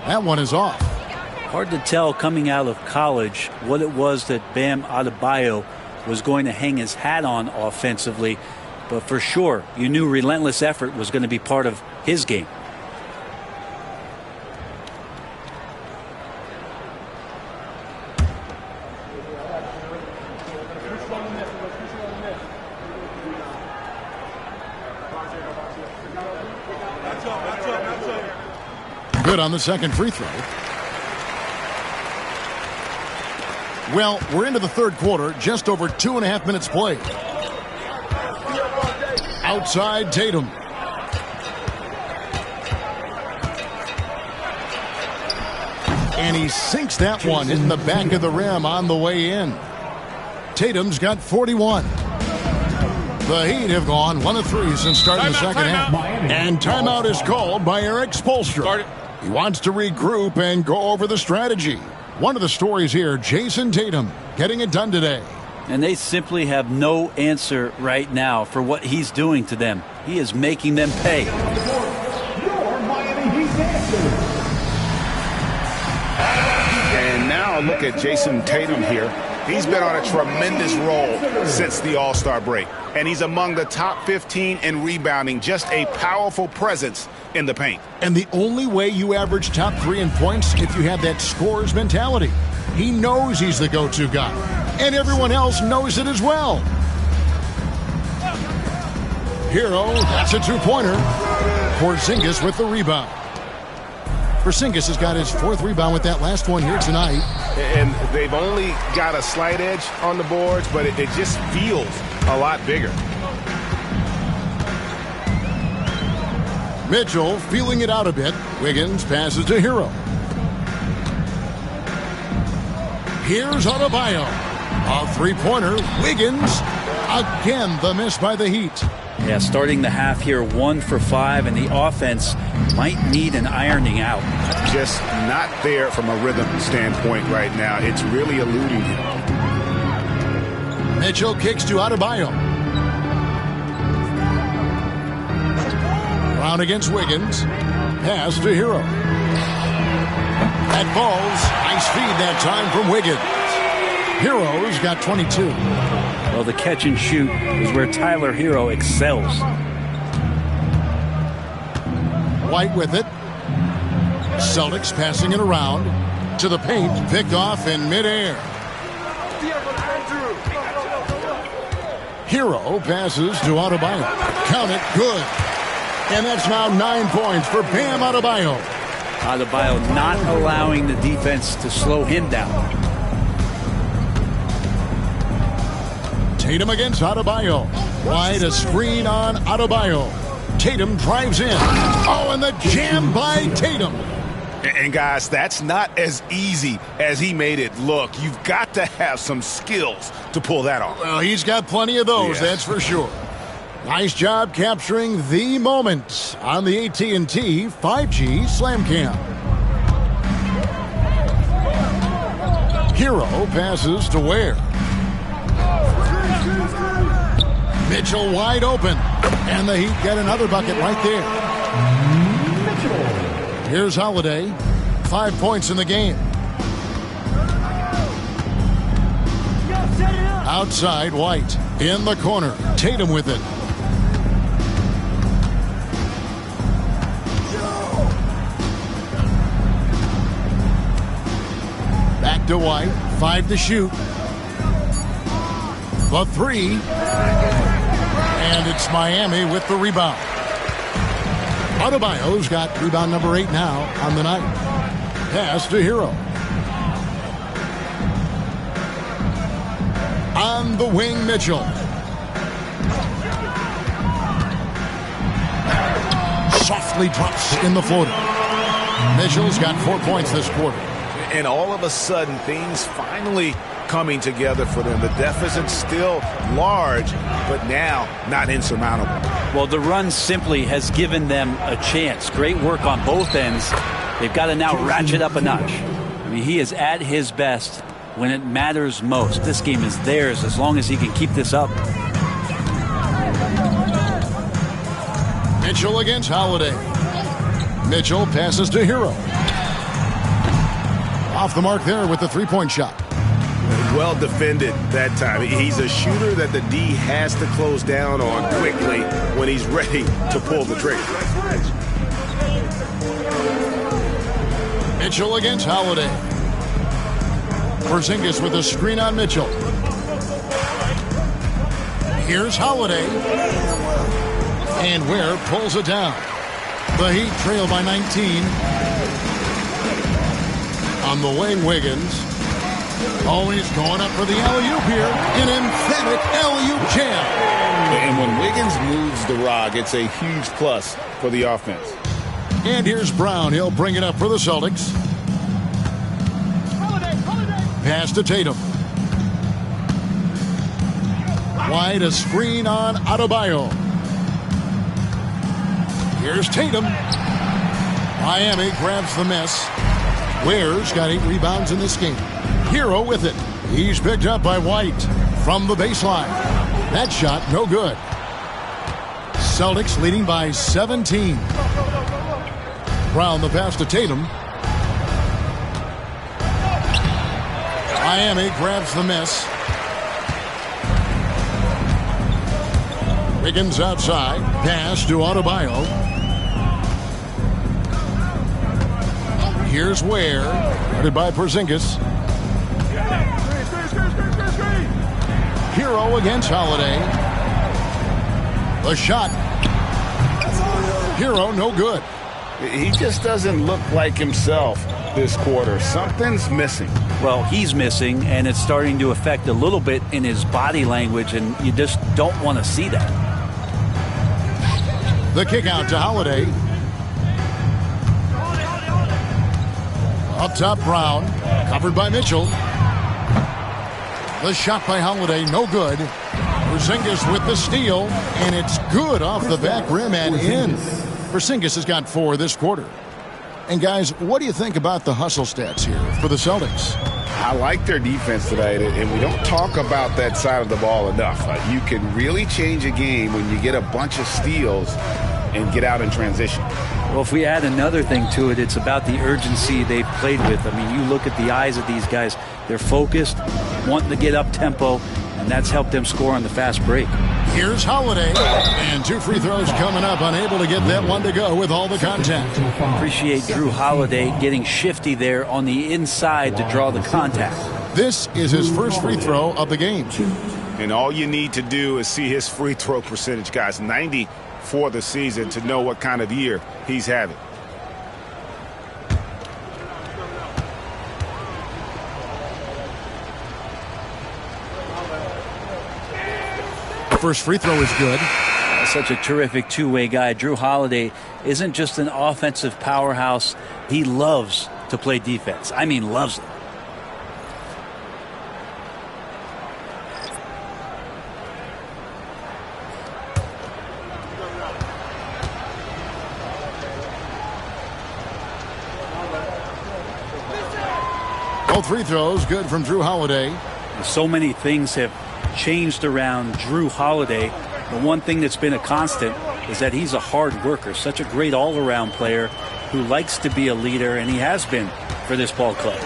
That one is off. Hard to tell coming out of college what it was that Bam Adebayo was going to hang his hat on offensively, but for sure you knew relentless effort was going to be part of his game. Good on the second free throw. Well, we're into the third quarter, just over 2.5 minutes played. Outside Tatum. And he sinks that one, hitting the back of the rim on the way in. Tatum's got 41. The Heat have gone 1 of 3 since starting the second half. And timeout is called by Eric Spoelstra. He wants to regroup and go over the strategy. One of the stories here, Jason Tatum getting it done today. And they simply have no answer right now for what he's doing to them. He is making them pay. Your Miami Heat answer. And now look at Jason Tatum here. He's been on a tremendous roll since the All-Star break. And he's among the top 15 in rebounding. Just a powerful presence in the paint. And the only way you average top 3 in points if you have that scorer's mentality. He knows he's the go-to guy. And everyone else knows it as well. Hero, that's a 2-pointer. Porzingis with the rebound. Porzingis has got his 4th rebound with that last one here tonight. And they've only got a slight edge on the boards, but it just feels a lot bigger. Mitchell feeling it out a bit. Wiggins passes to Hero. Here's Adebayo. A 3-pointer. Wiggins. Again, the miss by the Heat. Yeah, starting the half here 1 for 5, and the offense might need an ironing out. Just not there from a rhythm standpoint right now. It's really eluding him. Mitchell kicks to Adebayo. Brown against Wiggins. Pass to Hero. That falls. Nice feed that time from Wiggins. Hero's got 22. Well, the catch and shoot is where Tyler Hero excels. White with it. Celtics passing it around to the paint. Picked off in midair. Hero passes to Adebayo. Count it. Good. And that's now 9 points for Bam Adebayo. Adebayo not allowing the defense to slow him down. Tatum against Adebayo. Wide, a screen on Adebayo. Tatum drives in. Oh, and the jam by Tatum. And guys, that's not as easy as he made it look. You've got to have some skills to pull that off. Well, he's got plenty of those, that's for sure. Nice job capturing the moment on the AT&T 5G Slam Cam. Hero passes to Ware. Mitchell wide open. And the Heat get another bucket right there. Here's Holiday. 5 points in the game. Outside, White. In the corner. Tatum with it. Back to White. 5 to shoot. The 3. And it's Miami with the rebound. Adebayo's got rebound number 8 now on the night. Pass to Hero. On the wing, Mitchell. Softly drops in the floater. Mitchell's got 4 points this quarter. And all of a sudden, things finally coming together for them. The deficit's still large, but now not insurmountable. Well, the run simply has given them a chance. Great work on both ends. They've got to now ratchet up a notch. I mean, he is at his best when it matters most. This game is theirs as long as he can keep this up. Mitchell against Holiday. Mitchell passes to Hero. Off the mark there with the three-point shot. Well defended that time. He's a shooter that the D has to close down on quickly when he's ready to pull the trigger. Mitchell against Holiday. Porzingis with a screen on Mitchell. Here's Holiday. And Ware pulls it down. The Heat trail by 19. On the wing, Wiggins. Always going up for the alley-oop here. An emphatic alley-oop jam. And when Wiggins moves the rock, it's a huge plus for the offense. And here's Brown. He'll bring it up for the Celtics. Pass to Tatum. Wide, a screen on Adebayo. Here's Tatum. Miami grabs the miss. Ware's got 8 rebounds in this game. Hero with it. He's picked up by White from the baseline. That shot, no good. Celtics leading by 17. Brown the pass to Tatum. Miami grabs the miss. Wiggins outside. Pass to Adebayo. Here's Ware. Guarded by Porzingis. Hero against Holiday. The shot. Hero, no good. He just doesn't look like himself this quarter. Something's missing. Well, he's missing, and it's starting to affect a little bit in his body language, and you just don't want to see that. The kick out to Holiday. Up top, Brown. Covered by Mitchell. The shot by Holiday, no good. Porzingis with the steal, and it's good off the back rim and in. Porzingis has got 4 this quarter. And guys, what do you think about the hustle stats here for the Celtics? I like their defense tonight, and we don't talk about that side of the ball enough. You can really change a game when you get a bunch of steals and get out in transition. Well, if we add another thing to it, it's about the urgency they've played with. I mean, you look at the eyes of these guys. They're focused, wanting to get up tempo, and that's helped them score on the fast break. Here's Holiday, and 2 free throws coming up, unable to get that one to go with all the contact. Appreciate Drew Holiday getting shifty there on the inside to draw the contact. This is his first free throw of the game. And all you need to do is see his free throw percentage, guys. 90 for the season to know what kind of year he's having. First free throw is good. Such a terrific two-way guy. Drew Holiday isn't just an offensive powerhouse. He loves to play defense. I mean, loves it. Both free throws good from Drew Holiday. So many things have changed around Drew Holiday. The one thing that's been a constant is that he's a hard worker, such a great all-around player who likes to be a leader, and he has been for this ball club.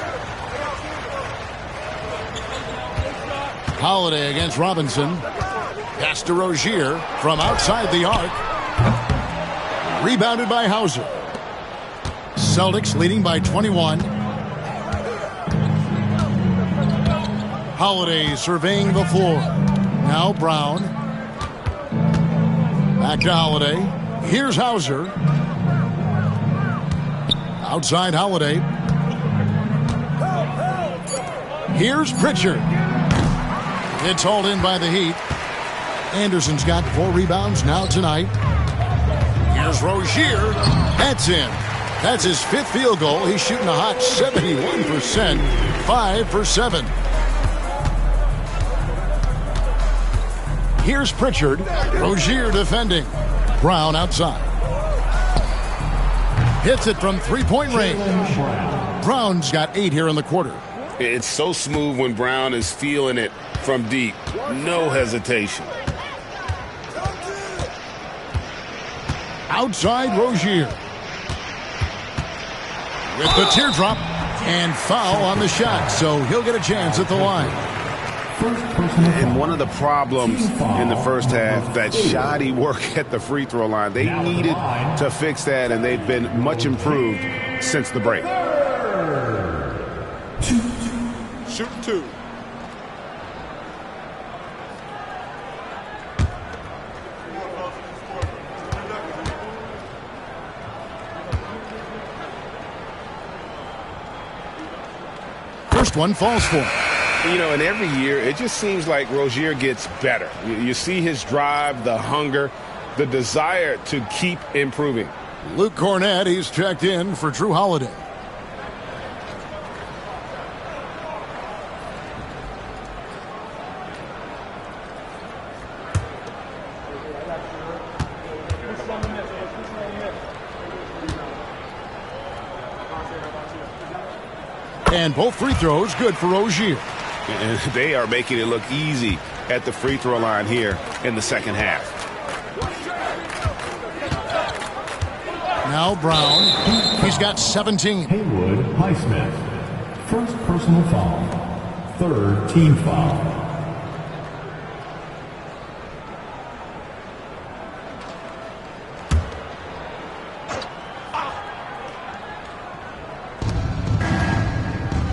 Holiday against Robinson. Pass to Rozier from outside the arc. Rebounded by Hauser. Celtics leading by 21. Holiday surveying the floor. Now Brown. Back to Holiday. Here's Hauser. Outside Holiday. Here's Pritchard. It's hauled in by the Heat. Anderson's got 4 rebounds now tonight. Here's Rozier. That's in. That's his 5th field goal. He's shooting a hot 71%. 5 for 7. Here's Pritchard. Rozier defending. Brown outside. Hits it from 3-point range. Brown's got 8 here in the quarter. It's so smooth when Brown is feeling it from deep. No hesitation. Outside Rozier. With the teardrop and foul on the shot, so he'll get a chance at the line. And one of the problems in the first half, that shoddy work at the free throw line. They needed to fix that, and they've been much improved since the break. Shoot 2. First one falls for him. You know, and every year, it just seems like Rozier gets better. You see his drive, the hunger, the desire to keep improving. Luke Cornett, he's checked in for Drew Holiday. And both free throws good for Rozier. And they are making it look easy at the free throw line here in the second half. Now Brown. He's got 17. Haywood Highsmith. First personal foul. 3rd team foul.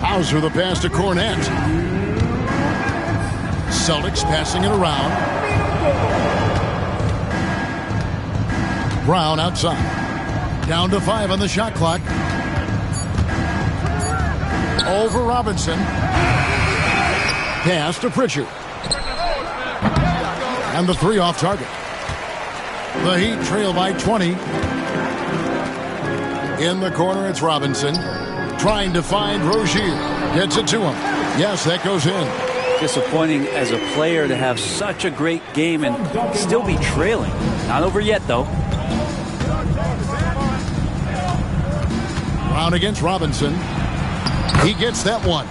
Hauser the pass to Cornett. Celtics passing it around. Brown outside. Down to 5 on the shot clock. Over Robinson. Pass to Pritchard. And the 3 off target. The Heat trail by 20. In the corner, it's Robinson. Trying to find Rozier. Gets it to him. Yes, that goes in. Disappointing as a player to have such a great game and still be trailing. Not over yet, though. Brown against Robinson. He gets that one.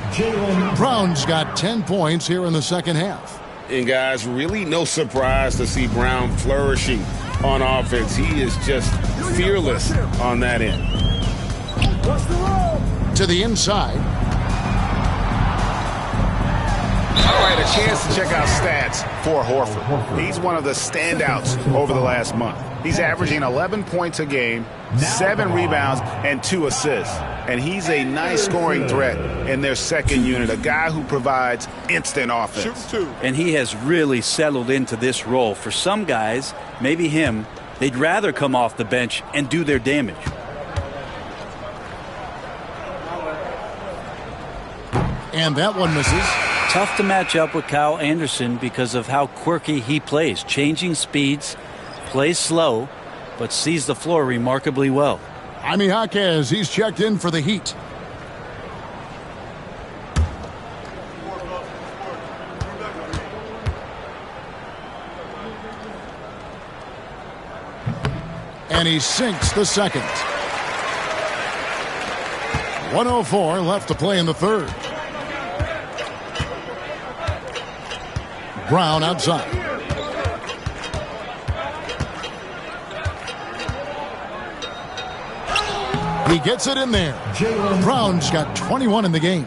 Brown's got 10 points here in the second half. And guys, really no surprise to see Brown flourishing on offense. He is just fearless on that end. To the inside. All right, a chance to check out stats for Horford. He's one of the standouts over the last month. He's averaging 11 points a game, 7 rebounds, and 2 assists. And he's a nice scoring threat in their second unit, a guy who provides instant offense. Shoot 2. And he has really settled into this role. For some guys, maybe him, they'd rather come off the bench and do their damage. And that one misses. Tough to match up with Kyle Anderson because of how quirky he plays, changing speeds, plays slow, but sees the floor remarkably well. Jaime Jaquez, he's checked in for the Heat. And he sinks the second. 1:04 left to play in the third. Brown outside. He gets it in there. Brown's got 21 in the game.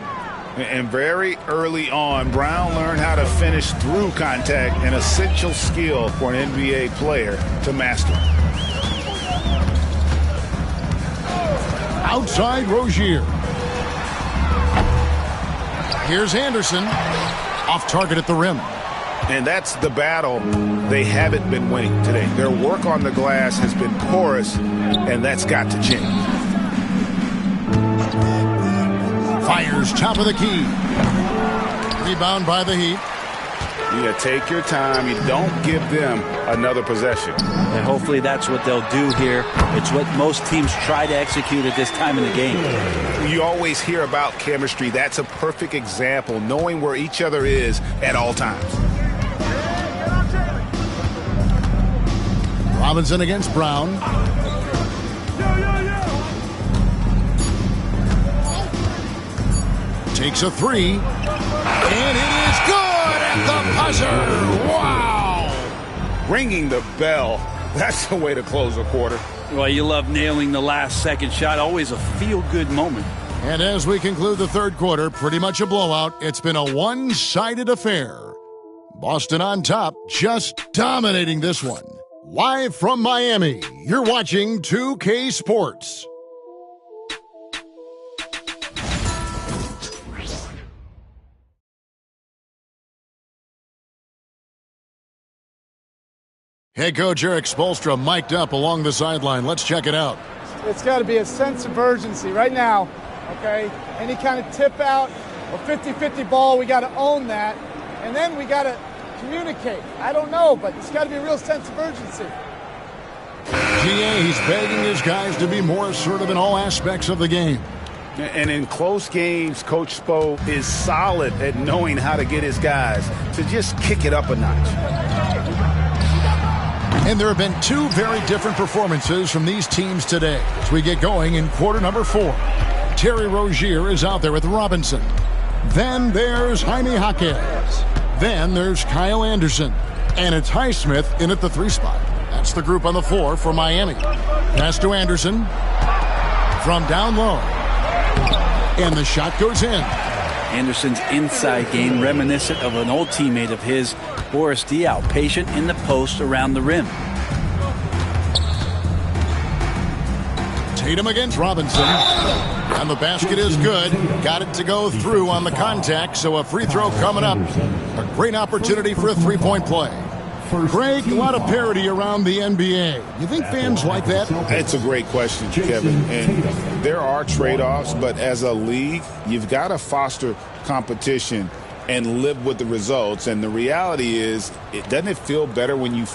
And very early on, Brown learned how to finish through contact, an essential skill for an NBA player to master. Outside Rozier. Here's Anderson. Off target at the rim. And that's the battle they haven't been winning today. Their work on the glass has been porous, and that's got to change. Fires top of the key. Rebound by the Heat. Yeah, take your time. You don't give them another possession. And hopefully that's what they'll do here. It's what most teams try to execute at this time in the game. You always hear about chemistry. That's a perfect example, knowing where each other is at all times. Robinson against Brown. Takes a three. And it is good at the buzzer. Wow. Ringing the bell. That's the way to close a quarter. Well, you love nailing the last second shot. Always a feel-good moment. And as we conclude the third quarter, pretty much a blowout. It's been a one-sided affair. Boston on top, just dominating this one. Live from Miami, you're watching 2K Sports. Head coach Eric Spoelstra mic'd up along the sideline. Let's check it out. It's got to be a sense of urgency right now, okay? Any kind of tip out or 50-50 ball, we got to own that. And then we got to communicate. I don't know, but it's got to be a real sense of urgency. GA, he's begging his guys to be more assertive in all aspects of the game. And in close games, Coach Spo is solid at knowing how to get his guys to just kick it up a notch. And there have been two very different performances from these teams today. As we get going in quarter number 4, Terry Rozier is out there with Robinson. Then there's Jaime Jaquez. Then there's Kyle Anderson. And it's Highsmith in at the 3 spot. That's the group on the floor for Miami. Pass to Anderson. From down low. And the shot goes in. Anderson's inside game reminiscent of an old teammate of his, Boris Diaw, patient in the post around the rim. Tatum against Robinson. And the basket is good. Got it to go through on the contact, so a free throw coming up. A great opportunity for a three-point play. Greg, a lot of parity around the NBA. You think fans like that? It's a great question, Kevin. And there are trade-offs, but as a league, you've got to foster competition and live with the results. And the reality is, doesn't it feel better when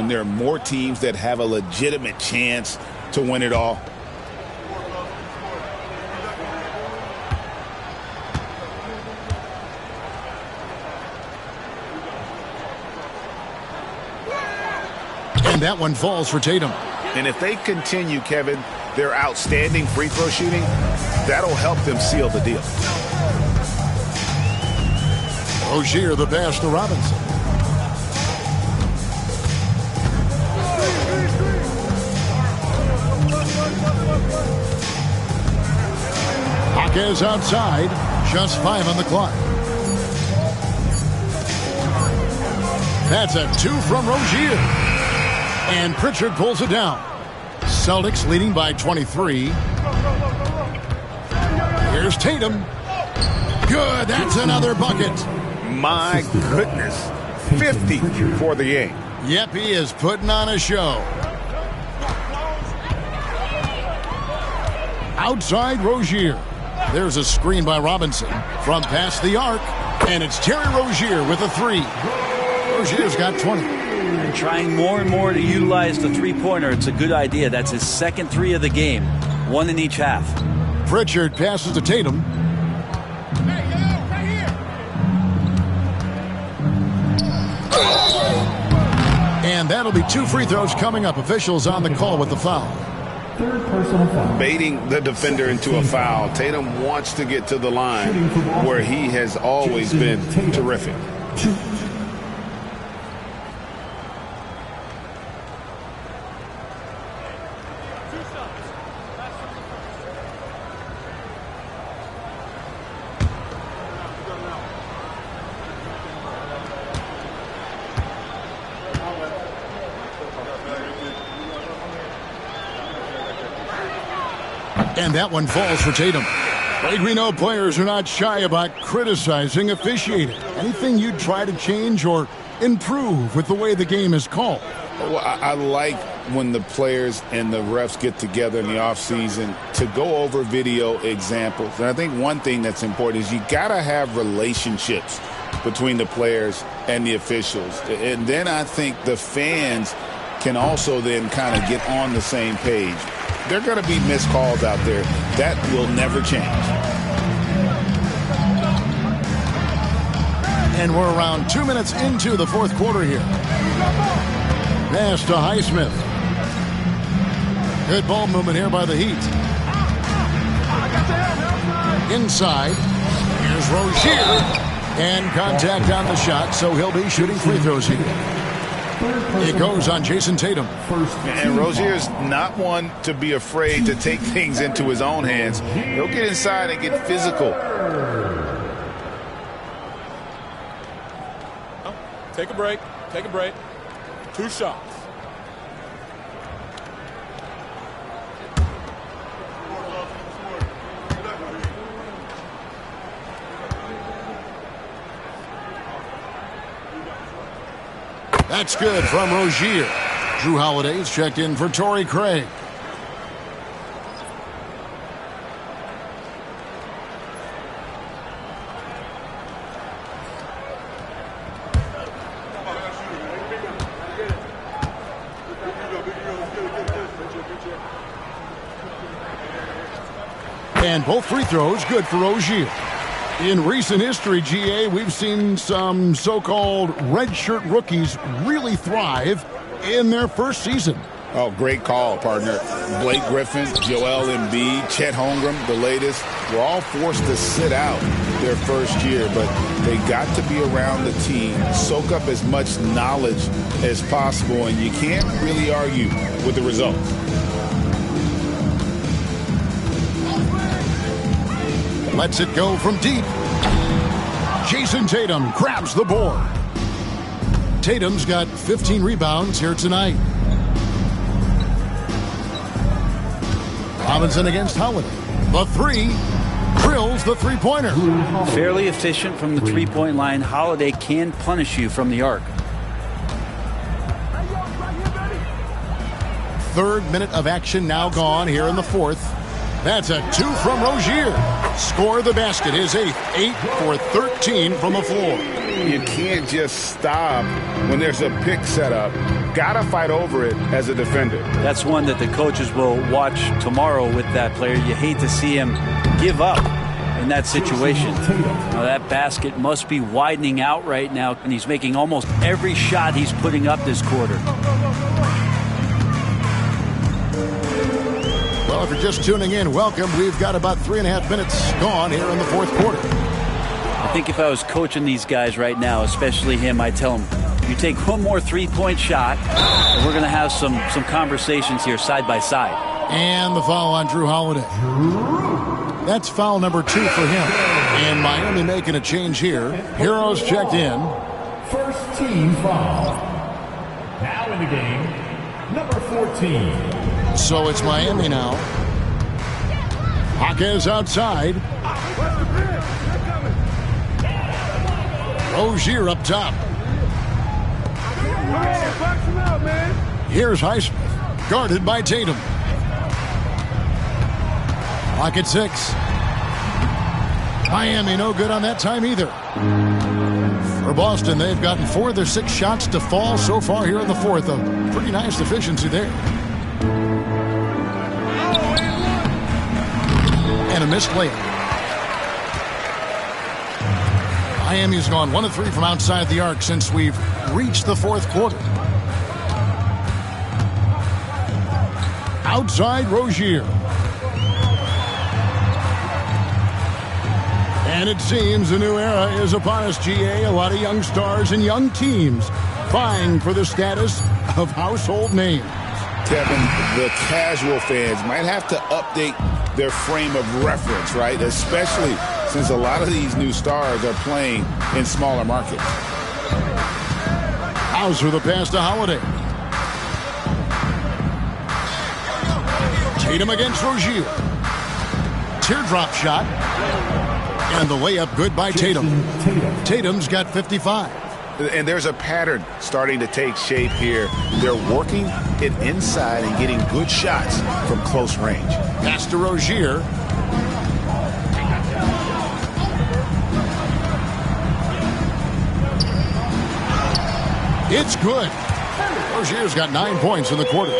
there are more teams that have a legitimate chance to win it all? And that one falls for Tatum. And if they continue, Kevin, their outstanding free throw shooting, that'll help them seal the deal. Rozier the pass to Robinson. Jaquez outside, just 5 on the clock. That's a 2 from Rozier. And Pritchard pulls it down. Celtics leading by 23. Here's Tatum. Good, that's another bucket. My goodness, 50 for the game. Yep, he is putting on a show. Outside Rozier. There's a screen by Robinson from past the arc. And it's Terry Rozier with a 3. Rozier's got 20. trying more and more to utilize the three-pointer. It's a good idea. That's his second three of the game, one in each half. Pritchard passes to Tatum. And that'll be 2 free throws coming up. Officials on the call with the foul. Third personal foul. Baiting the defender into a foul. Tatum wants to get to the line where he has always been terrific. And that one falls for Tatum. Like we know, players are not shy about criticizing officiating. Anything you'd try to change or improve with the way the game is called? Well, I like when the players and the refs get together in the offseason to go over video examples. And I think one thing that's important is you got to have relationships between the players and the officials. And then I think the fans can also then kind of get on the same page. There are going to be missed calls out there. That will never change. And we're around 2 minutes into the fourth quarter here. Pass to Highsmith. Good ball movement here by the Heat. Inside. Here's Rozier. And contact on the shot, so he'll be shooting free throws here. It goes on Jason Tatum. And Rozier's not one to be afraid to take things into his own hands. He'll get inside and get physical. Take a break. Take a break. 2 shots. That's good from Rozier. Drew Holiday's checked in for Torrey Craig. And both free throws good for Rozier. In recent history, GA, we've seen some so-called redshirt rookies really thrive in their first season. Oh, great call, partner. Blake Griffin, Joel Embiid, Chet Holmgren, the latest, were all forced to sit out their first year, but they got to be around the team, soak up as much knowledge as possible, and you can't really argue with the results. Lets it go from deep. Jason Tatum grabs the board. Tatum's got 15 rebounds here tonight. Robinson against Holiday. The three drills the three-pointer. Fairly efficient from the three-point line. Holiday can punish you from the arc. Third minute of action now gone here in the fourth. That's a 2 from Rozier. Score the basket, his 8th. 8 for 13 from the floor. You can't just stop when there's a pick set up. Gotta fight over it as a defender. That's one that the coaches will watch tomorrow with that player. You hate to see him give up in that situation. Now, that basket must be widening out right now, and he's making almost every shot he's putting up this quarter. Well, if you're just tuning in, welcome. We've got about 3.5 minutes gone here in the fourth quarter. I think if I was coaching these guys right now, especially him, I'd tell him, you take one more three-point shot, and we're going to have some conversations here side by side. And the foul on Drew Holiday. That's foul number 2 for him. And Miami making a change here. Heroes checked in. First team foul. Now in the game, number 14. So it's Miami now. Jaquez outside. Rozier up top. Here's Highsmith, guarded by Tatum. Clock at 6. Miami no good on that time either. For Boston, they've gotten 4 of their 6 shots to fall so far here in the fourth. A pretty nice efficiency there. And a missed layup. Miami's gone 1 of 3 from outside the arc since we've reached the fourth quarter. Outside Rozier. And it seems a new era is upon us, GA. A lot of young stars and young teams vying for the status of household names. Kevin, the casual fans might have to update their frame of reference, right? Especially since a lot of these new stars are playing in smaller markets. Hauser the pass to Holiday. Tatum against Rozier. Teardrop shot. And the layup good by Tatum. Tatum's got 55. And there's a pattern starting to take shape here. They're working it inside and getting good shots from close range. Pass to Rozier. It's good. Rozier's got 9 points in the quarter.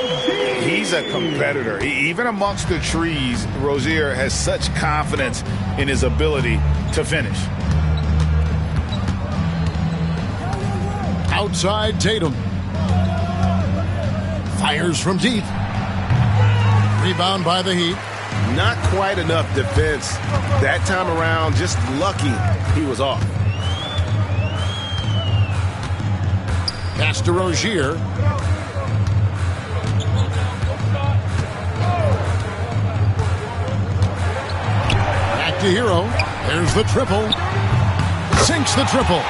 He's a competitor. Even amongst the trees, Rozier has such confidence in his ability to finish. Outside Tatum. Fires from deep. Rebound by the Heat. Not quite enough defense that time around. Just lucky he was off. Pass to Rozier. Back to Hero. There's the triple. Sinks the triple.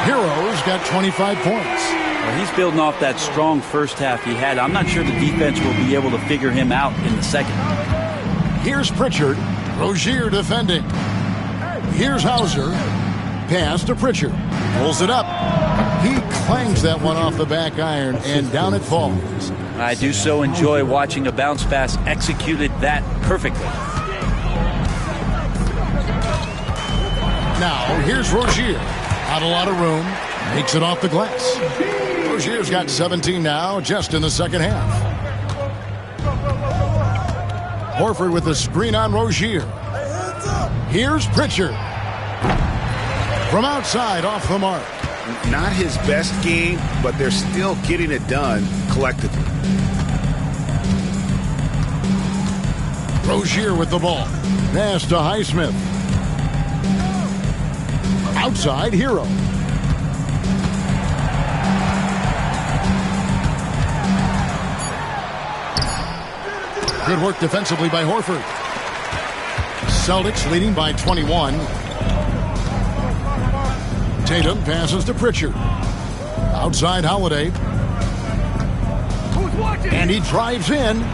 Hero's got 25 points. Well, he's building off that strong first half he had. I'm not sure the defense will be able to figure him out in the second. Here's Pritchard. Rozier defending. Here's Hauser. Pass to Pritchard. Pulls it up. He clangs that one off the back iron, and down it falls. I do so enjoy watching a bounce pass executed that perfectly. Now, here's Rozier. Not a lot of room. Makes it off the glass. Rozier's got 17 now, just in the second half. Horford with the screen on Rozier. Here's Pritchard. From outside, off the mark. Not his best game, but they're still getting it done collectively. Rozier with the ball. Pass to Highsmith. Outside, Hero. Good work defensively by Horford. Celtics leading by 21. Tatum passes to Pritchard. Outside Holiday. And he drives in.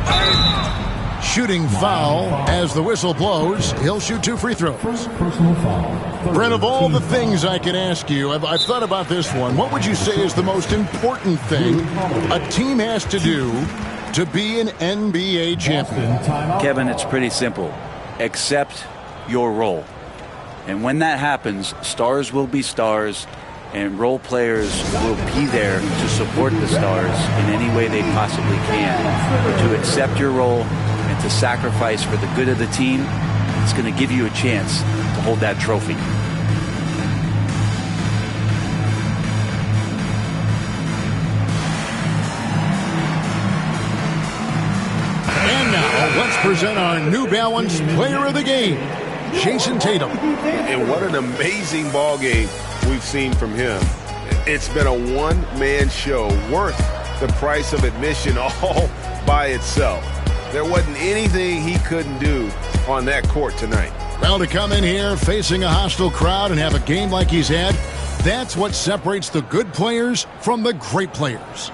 Shooting foul as the whistle blows. He'll shoot 2 free throws. Personal foul. Brent, of all the things I could ask you, I've thought about this one. What would you say is the most important thing a team has to do to be an NBA champion? Kevin, it's pretty simple. Accept your role. And when that happens, stars will be stars, and role players will be there to support the stars in any way they possibly can. But to accept your role and to sacrifice for the good of the team, it's going to give you a chance to hold that trophy. And now, let's present our New Balance Player of the Game, Jason Tatum. And what an amazing ball game we've seen from him. It's been a one-man show worth the price of admission all by itself. There wasn't anything he couldn't do on that court tonight. Well, to come in here facing a hostile crowd and have a game like he's had, that's what separates the good players from the great players.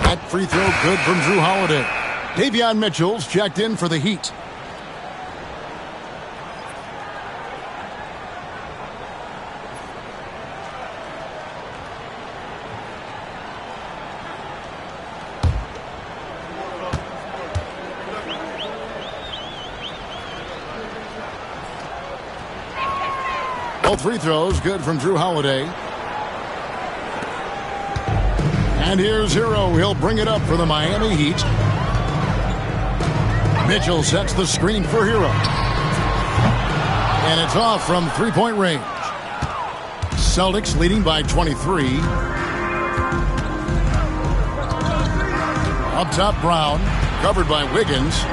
That free throw good from Drew Holiday. Davion Mitchell's checked in for the Heat. Both free throws good from Drew Holiday. And here's Hero. He'll bring it up for the Miami Heat. Mitchell sets the screen for Hero. And it's off from three-point range. Celtics leading by 23. Up top, Brown. Covered by Wiggins.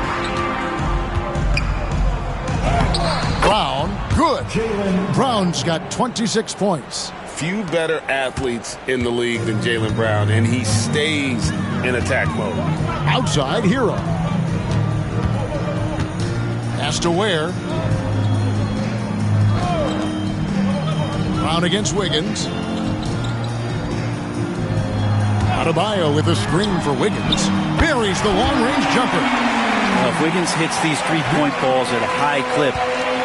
Brown, good. Brown's got 26 points. Few better athletes in the league than Jaylen Brown, and he stays in attack mode. Outside, Hero. Has to Ware. Brown against Wiggins. Adebayo with a screen for Wiggins. Buries the long-range jumper. Well, if Wiggins hits these three-point balls at a high clip,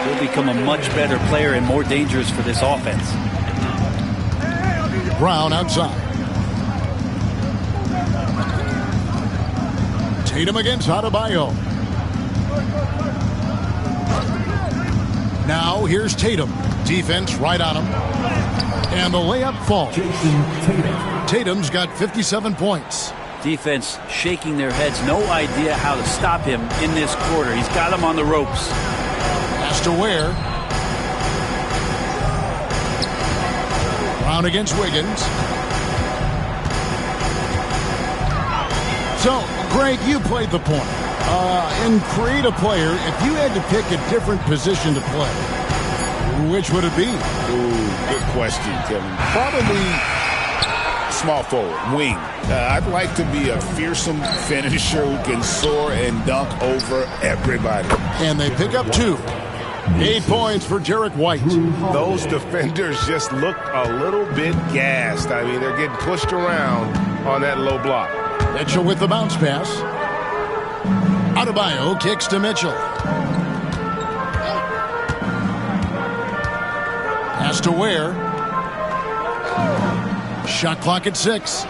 he'll become a much better player and more dangerous for this offense. Brown outside. Tatum against Adebayo. Now here's Tatum. Defense right on him. And the layup falls. Tatum's got 57 points. Defense shaking their heads. No idea how to stop him in this quarter. He's got him on the ropes. Has to Ware. Brown against Wiggins. So, Greg, you played the point. In create a player, if you had to pick a different position to play, which would it be? Ooh, good question, Kevin. Probably small forward, wing. I'd like to be a fearsome finisher who can soar and dunk over everybody. And they pick up 2. 8 points for Jarek White. Those defenders just look a little bit gassed. I mean, they're getting pushed around on that low block. Mitchell with the bounce pass. Adebayo kicks to Mitchell. Pass to Ware. Shot clock at 6.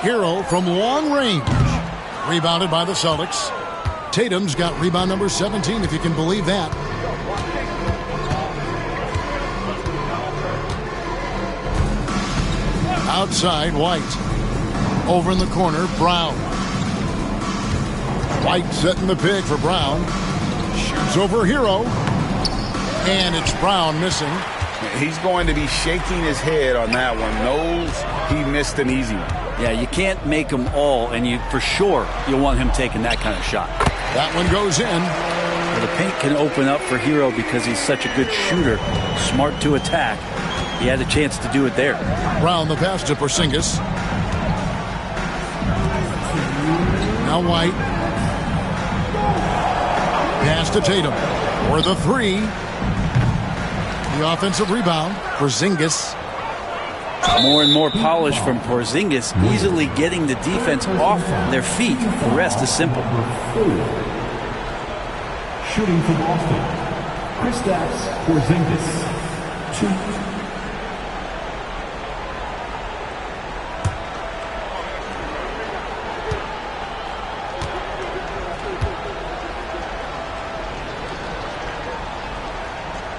Hero from long range. Rebounded by the Celtics. Tatum's got rebound number 17, if you can believe that. Outside, White. Over in the corner, Brown. White setting the pick for Brown. Shoots over Hero. And it's Brown missing. He's going to be shaking his head on that one. Knows he missed an easy one. Yeah, you can't make them all, and you for sure you'll want him taking that kind of shot. That one goes in. Well, the paint can open up for Hero because he's such a good shooter, smart to attack. He had a chance to do it there. Brown the pass to Porzingis. Now White. Pass to Tatum. For the 3. The offensive rebound. Porzingis. More and more polish from Porzingis, easily getting the defense off their feet. The rest is simple. Shooting for Boston, Kristaps Porzingis,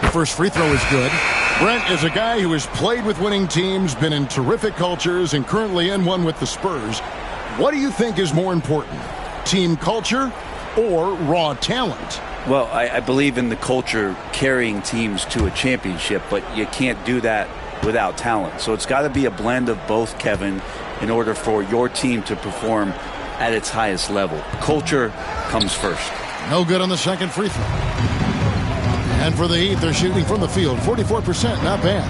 2. First free throw is good. Brent is a guy who has played with winning teams, been in terrific cultures, and currently in one with the Spurs. What do you think is more important, team culture or raw talent? Well, I believe in the culture carrying teams to a championship, but you can't do that without talent. So it's got to be a blend of both, Kevin, in order for your team to perform at its highest level. Culture comes first. No good on the second free throw. And for the Heat, they're shooting from the field. 44%, not bad.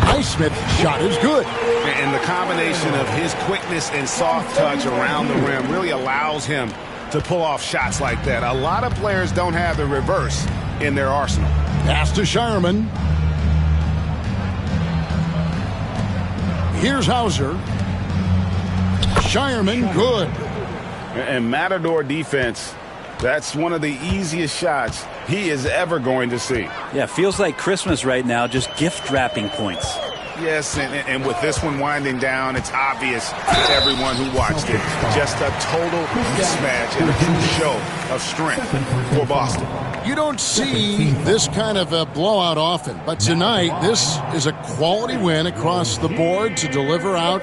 Highsmith's shot is good. And the combination of his quickness and soft touch around the rim really allows him to pull off shots like that. A lot of players don't have the reverse in their arsenal. Pass to Shireman. Here's Hauser. Shireman, good. And Matador defense, that's one of the easiest shots he is ever going to see. Yeah, feels like Christmas right now, just gift wrapping points. Yes, and with this one winding down, it's obvious to everyone who watched it. Just a total mismatch and a true show of strength for Boston. You don't see this kind of a blowout often, but tonight this is a quality win across the board to deliver out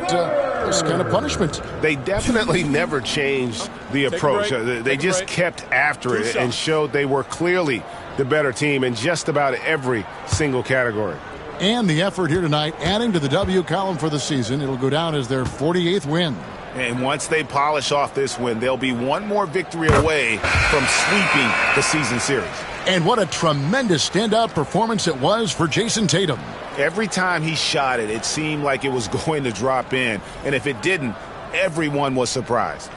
this kind of punishment. They definitely never changed the approach. They just kept after it and showed they were clearly the better team in just about every single category. And the effort here tonight, adding to the W column for the season. It'll go down as their 48th win. And once they polish off this win, they'll be one more victory away from sweeping the season series. And what a tremendous standout performance it was for Jason Tatum. Every time he shot it, it seemed like it was going to drop in. And if it didn't, everyone was surprised.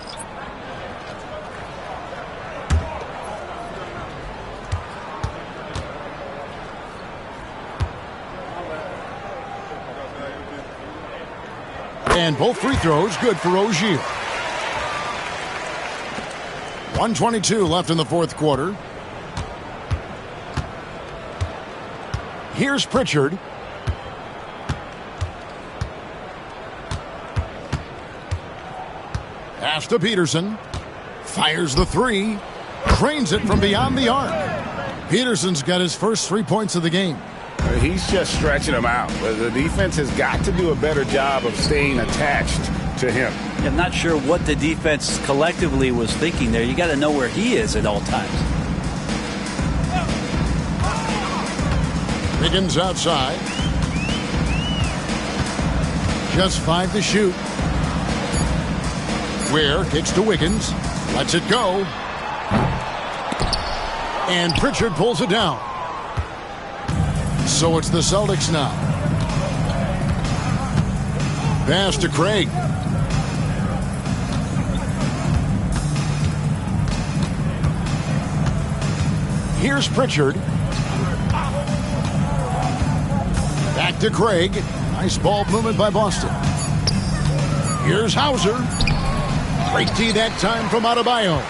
And both free throws good for Rozier. 1:22 left in the fourth quarter. Here's Pritchard. Pass to Peterson. Fires the three. Trains it from beyond the arc. Peterson's got his first 3 points of the game. He's just stretching him out. The defense has got to do a better job of staying attached to him. I'm not sure what the defense collectively was thinking there. You got to know where he is at all times. Wiggins outside. Just 5 to shoot. Ware kicks to Wiggins. Lets it go. And Pritchard pulls it down. So it's the Celtics now. Pass to Craig. Here's Pritchard. Back to Craig. Nice ball movement by Boston. Here's Hauser. Great D that time from Adebayo.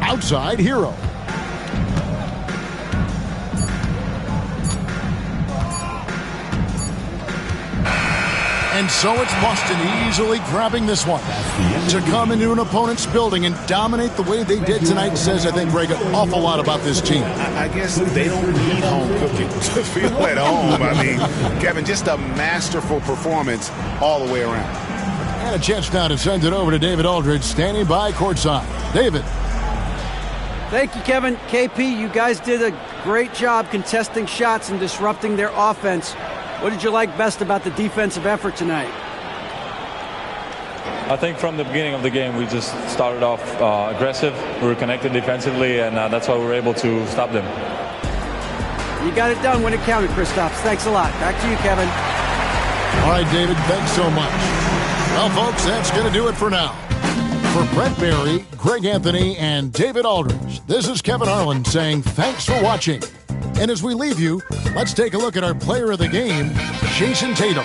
Outside, Hero. And so it's Boston easily grabbing this one. To come into an opponent's building and dominate the way they did tonight says, I think, Greg, an awful lot about this team. I guess they don't need home cooking to feel at home. I mean, Kevin, just a masterful performance all the way around. And a chance now to send it over to David Aldridge, standing by courtside. David. Thank you, Kevin. KP, you guys did a great job contesting shots and disrupting their offense. What did you like best about the defensive effort tonight? I think from the beginning of the game, we just started off aggressive. We were connected defensively, and that's why we were able to stop them. You got it done when it counted, Kristaps. Thanks a lot. Back to you, Kevin. All right, David, thanks so much. Well, folks, that's going to do it for now. For Brett Barry, Greg Anthony, and David Aldridge, this is Kevin Harlan saying thanks for watching. And as we leave you, let's take a look at our player of the game, Jason Tatum.